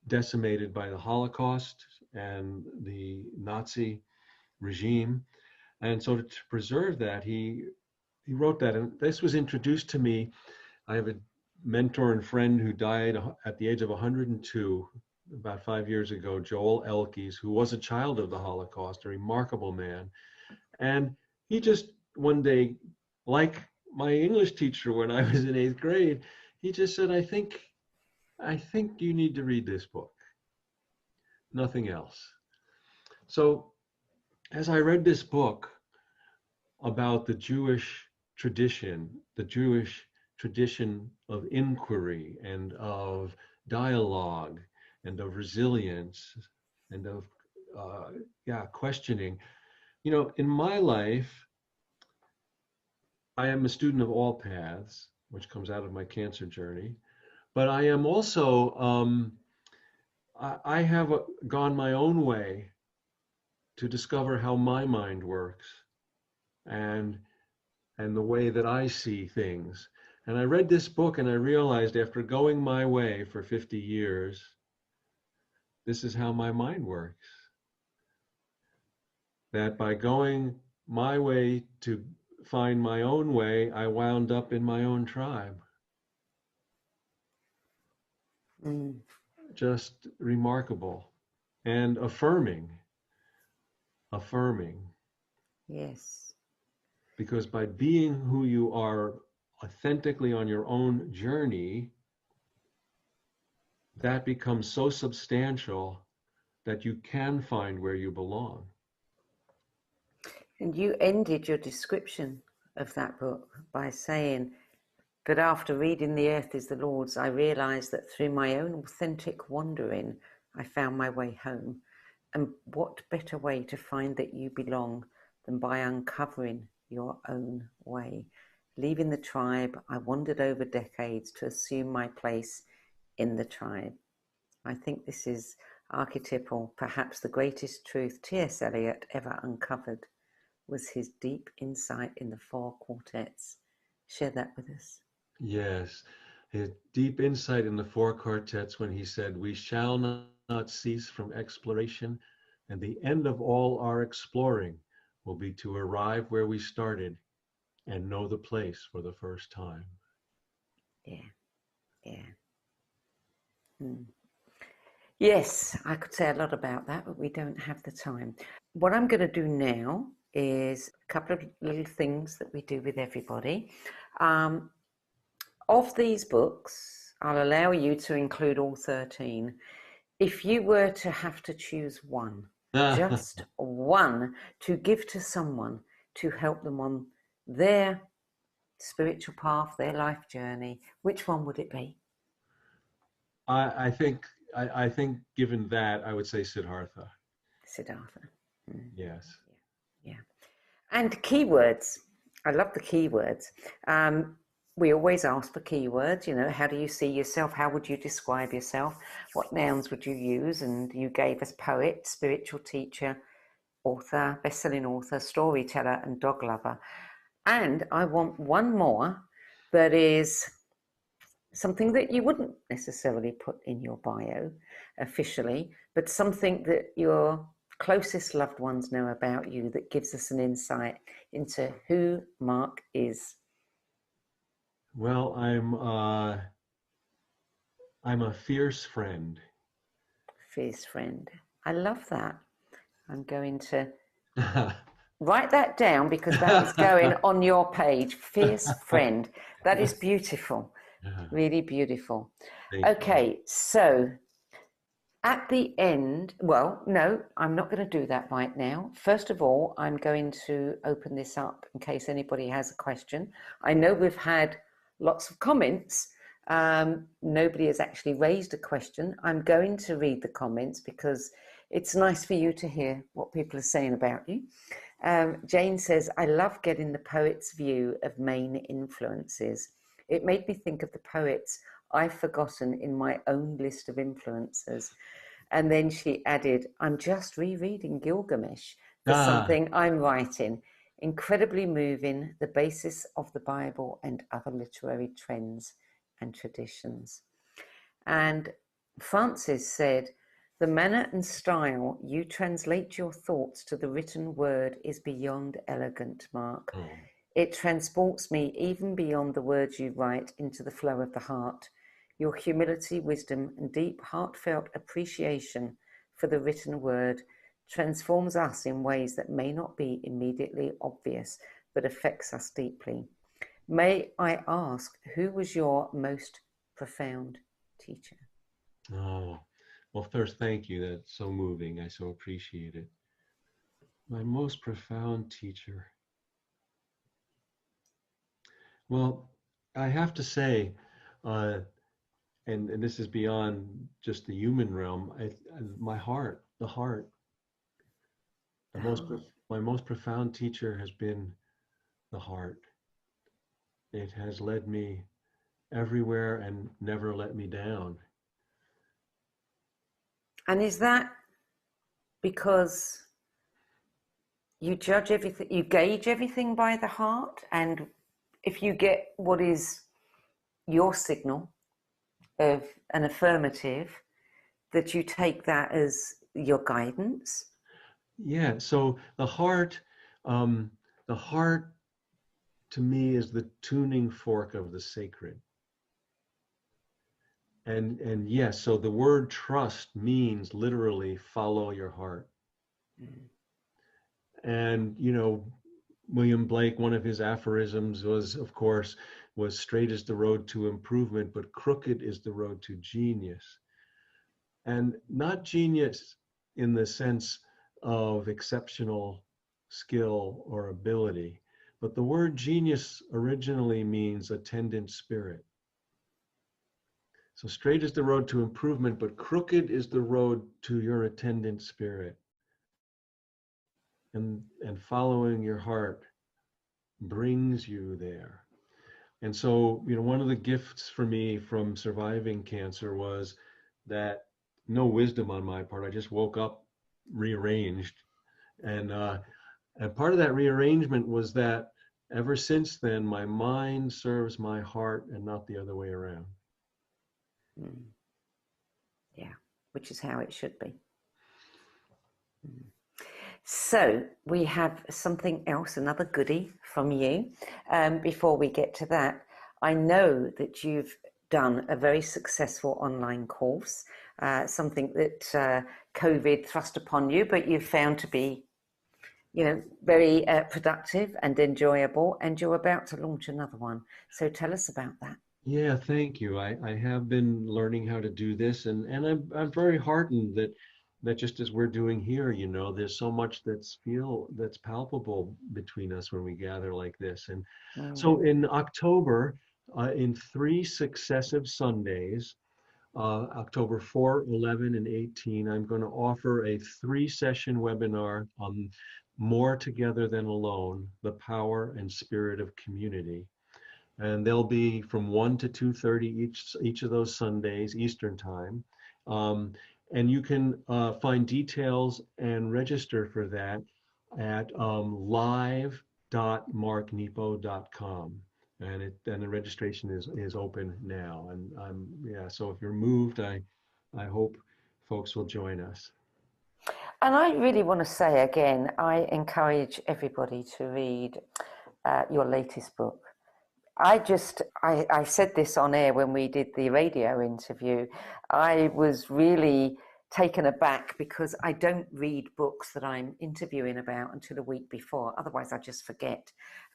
decimated by the Holocaust and the Nazi regime. And so to preserve that, he wrote that. And this was introduced to me. I have a mentor and friend who died at the age of 102, about 5 years ago, Joel Elkes, who was a child of the Holocaust, a remarkable man. And he just one day, like my English teacher when I was in 8th grade, he just said, I think you need to read this book. Nothing else. So as I read this book about the Jewish tradition of inquiry and of dialogue and of resilience and of questioning. In my life, I am a student of all paths, which comes out of my cancer journey, but I am also, I have gone my own way to discover how my mind works and the way that I see things. And I read this book and I realized after going my way for 50 years, this is how my mind works. that by going my way to find my own way, I wound up in my own tribe. Just remarkable and affirming. Yes. Because by being who you are authentically on your own journey, that becomes so substantial that you can find where you belong. And you ended your description of that book by saying, but after reading The Earth is the Lord's, I realized that through my own authentic wandering, I found my way home. And what better way to find that you belong than by uncovering your own way? Leaving the tribe, I wandered over decades to assume my place in the tribe. I think this is archetypal. Perhaps the greatest truth T.S. Eliot ever uncovered was his deep insight in the four quartets. Share that with us. Yes, his deep insight in the four quartets when he said, we shall not cease from exploration, and the end of all our exploring will be to arrive where we started and know the place for the first time. Yeah. Yes, I could say a lot about that, but we don't have the time. What I'm going to do now is a couple of little things that we do with everybody. Of these books, I'll allow you to include all 13. If you were to have to choose one, just one, to give to someone to help them on their spiritual path, their life journey, which one would it be? I think given that, I would say Siddhartha. Siddhartha. Yes. Yeah. And keywords. I love the keywords. We always ask for keywords, you know, how do you see yourself? How would you describe yourself? What nouns would you use? And you gave us poet, spiritual teacher, author, best-selling author, storyteller, and dog lover. And I want one more that is something that you wouldn't necessarily put in your bio officially, but something that your closest loved ones know about you that gives us an insight into who Mark is. Well, I'm a fierce friend. Fierce friend. I love that. I'm going to write that down because that is going on your page. Fierce friend. That is beautiful. Really beautiful. Okay, so at the end, well, no, I'm not going to do that right now. First of all, I'm going to open this up in case anybody has a question. I know we've had lots of comments. Nobody has actually raised a question. I'm going to read the comments because it's nice for you to hear what people are saying about you. Jane says, I love getting the poet's view of main influences. It made me think of the poets I've forgotten in my own list of influences. And then she added, I'm just rereading Gilgamesh for something I'm writing. Incredibly moving, the basis of the Bible and other literary trends and traditions. And Francis said, the manner and style you translate your thoughts to the written word is beyond elegant, Mark. It transports me even beyond the words you write into the flow of the heart. Your humility, wisdom, and deep, heartfelt appreciation for the written word transforms us in ways that may not be immediately obvious, but affects us deeply. May I ask, who was your most profound teacher? Oh, well, first, thank you. That's so moving. I so appreciate it. My most profound teacher. Well, I have to say, and this is beyond just the human realm, my heart, the heart. My most profound teacher has been the heart. It has led me everywhere and never let me down. And is that because you judge everything, you gauge everything by the heart? And if you get what is your signal of an affirmative, that you take that as your guidance? Yeah. So the heart to me is the tuning fork of the sacred. And yes, so the word trust means literally follow your heart. Mm. And William Blake, one of his aphorisms was, of course, was straight is the road to improvement, but crooked is the road to genius. And not genius in the sense of exceptional skill or ability, but the word genius originally means attendant spirit. So straight is the road to improvement, but crooked is the road to your attendant spirit. And following your heart brings you there. And so, one of the gifts for me from surviving cancer was that no wisdom on my part. I just woke up rearranged. And part of that rearrangement was that ever since then, my mind serves my heart and not the other way around. Mm. Yeah, which is how it should be. Mm. So we have something else, another goodie from you. Before we get to that, I know that you've done a very successful online course, something that COVID thrust upon you, but you've found to be, very productive and enjoyable, and you're about to launch another one. So tell us about that. Yeah, thank you. I have been learning how to do this, and I'm very heartened that just as we're doing here, there's so much that's palpable between us when we gather like this. And so in October, in 3 successive Sundays, October 4, 11, and 18, I'm going to offer a 3-session webinar on More Together Than Alone, the Power and Spirit of Community. And they'll be from 1 to 2:30 each of those Sundays, Eastern Time. And you can find details and register for that at live.marknepo.com. And the registration is open now. And so if you're moved, I hope folks will join us. And I really want to say again, I encourage everybody to read your latest book. I said this on air when we did the radio interview. I was really taken aback because I don't read books that I'm interviewing about until a week before. Otherwise, I just forget.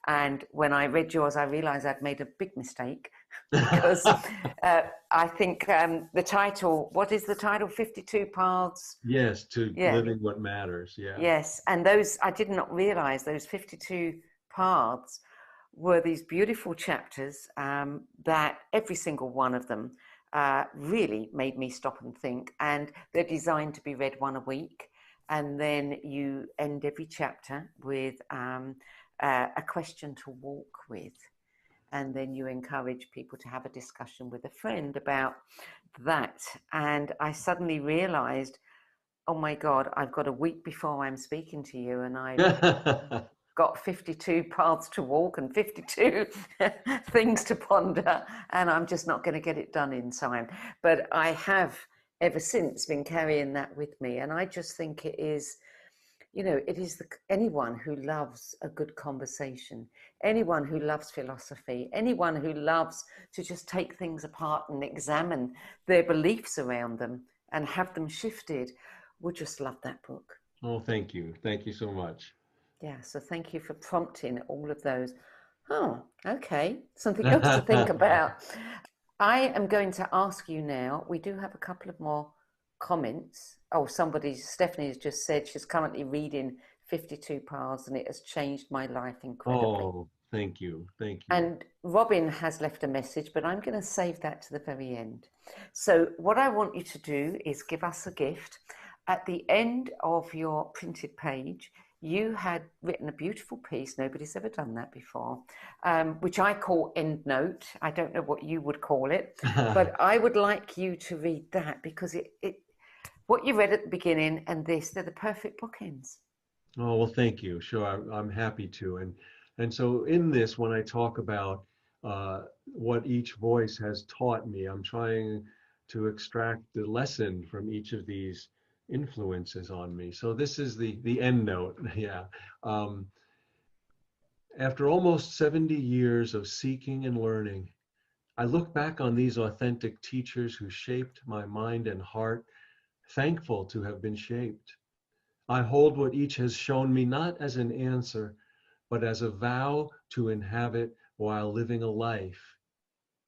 And when I read yours, I realized I'd made a big mistake because I think the title, what is the title? 52 Paths? Yes, to living what matters. Yeah. Yes. And I did not realize those 52 paths were these beautiful chapters that every single one of them really made me stop and think. And they're designed to be read one a week. And then you end every chapter with a question to walk with. And then you encourage people to have a discussion with a friend about that. And I suddenly realized, oh my God, I've got a week before I'm speaking to you, and I've got 52 paths to walk and 52 things to ponder, and I'm just not going to get it done in time. But I have ever since been carrying that with me, and I just think it is, anyone who loves a good conversation, anyone who loves philosophy, anyone who loves to just take things apart and examine their beliefs around them and have them shifted would just love that book. Oh, thank you. Thank you so much. Yeah, so thank you for prompting all of those. Oh, okay. Something else to think about. I am going to ask you now, we do have a couple of more comments. Oh, Stephanie has just said she's currently reading 52 Paths and it has changed my life incredibly. Oh, thank you. Thank you. And Robin has left a message, but I'm going to save that to the very end. So what I want you to do is give us a gift. At the end of your printed page, you had written a beautiful piece, nobody's ever done that before, which I call EndNote. I don't know what you would call it, but I would like you to read that because what you read at the beginning and they're the perfect bookends. Oh, well, thank you. Sure, I'm happy to. And so in this, when I talk about what each voice has taught me, I'm trying to extract the lesson from each of these influences on me. So this is the end note. Yeah. After almost 70 years of seeking and learning, I look back on these authentic teachers who shaped my mind and heart, thankful to have been shaped. I hold what each has shown me not as an answer, but as a vow to inhabit while living a life.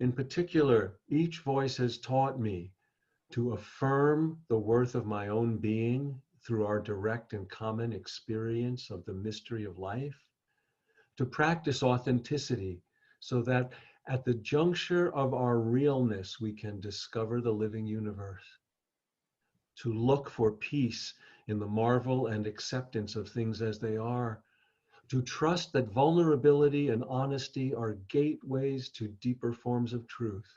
In particular, each voice has taught me to affirm the worth of my own being through our direct and common experience of the mystery of life, to practice authenticity so that at the juncture of our realness, we can discover the living universe, to look for peace in the marvel and acceptance of things as they are, to trust that vulnerability and honesty are gateways to deeper forms of truth,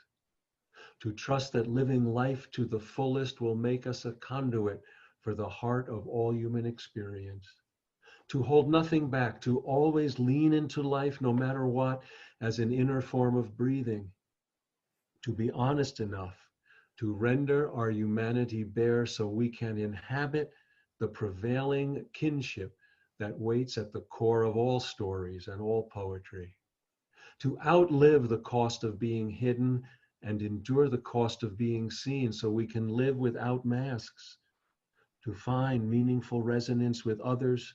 to trust that living life to the fullest will make us a conduit for the heart of all human experience, to hold nothing back, to always lean into life no matter what as an inner form of breathing, to be honest enough to render our humanity bare so we can inhabit the prevailing kinship that waits at the core of all stories and all poetry, to outlive the cost of being hidden and endure the cost of being seen so we can live without masks, to find meaningful resonance with others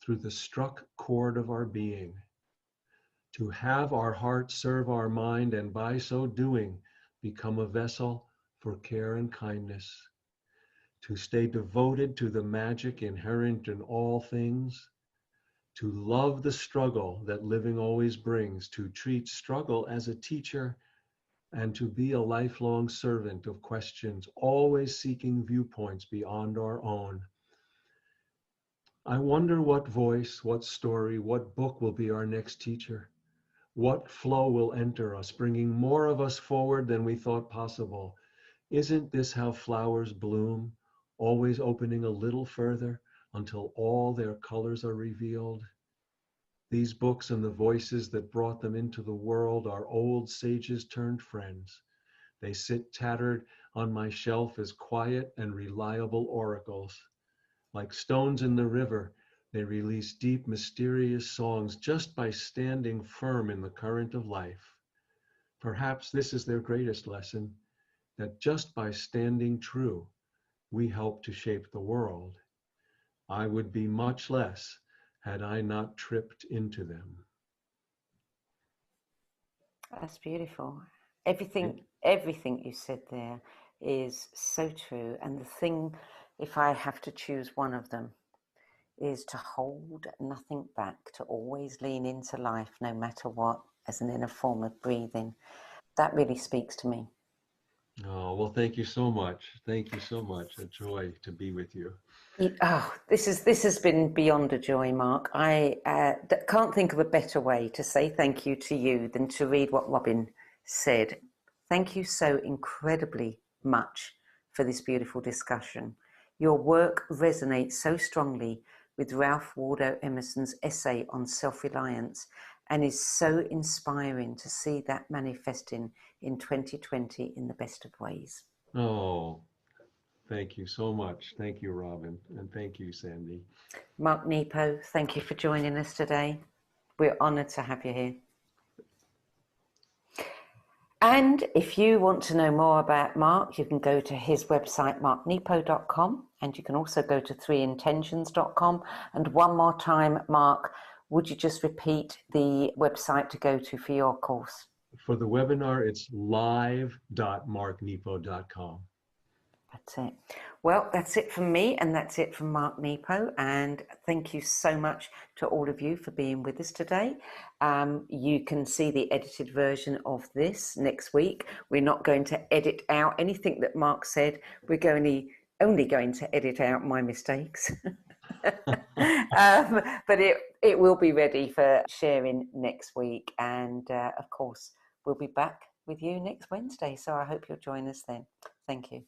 through the struck chord of our being, to have our heart serve our mind and by so doing become a vessel for care and kindness, to stay devoted to the magic inherent in all things, to love the struggle that living always brings, to treat struggle as a teacher, and to be a lifelong servant of questions, always seeking viewpoints beyond our own. I wonder what voice, what story, what book will be our next teacher. What flow will enter us, bringing more of us forward than we thought possible? Isn't this how flowers bloom, always opening a little further until all their colors are revealed? These books and the voices that brought them into the world are old sages turned friends. They sit tattered on my shelf as quiet and reliable oracles. Like stones in the river, they release deep, mysterious songs just by standing firm in the current of life. Perhaps this is their greatest lesson, that just by standing true, we help to shape the world. I would be much less had I not tripped into them. That's beautiful. Everything you said there is so true. And the thing, if I have to choose one of them, is to hold nothing back, to always lean into life no matter what, as an inner form of breathing. That really speaks to me. Oh, well, thank you so much. Thank you so much. A joy to be with you. Oh, this has been beyond a joy, Mark. I can't think of a better way to say thank you to you than to read what Robin said. Thank you so incredibly much for this beautiful discussion. Your work resonates so strongly with Ralph Waldo Emerson's essay on self-reliance and is so inspiring to see that manifesting in 2020 in the best of ways. Oh, thank you so much. Thank you, Robin. And thank you, Sandie. Mark Nepo, thank you for joining us today. We're honoured to have you here. And if you want to know more about Mark, you can go to his website, marknepo.com, and you can also go to 3intentions.com. And one more time, Mark, would you just repeat the website to go to for your course? For the webinar, it's live.marknepo.com. That's it. Well, that's it from me, and that's it from Mark Nepo. And thank you so much to all of you for being with us today. You can see the edited version of this next week. We're not going to edit out anything that Mark said. We're only going to edit out my mistakes. But it will be ready for sharing next week. And of course, we'll be back with you next Wednesday. So I hope you'll join us then. Thank you.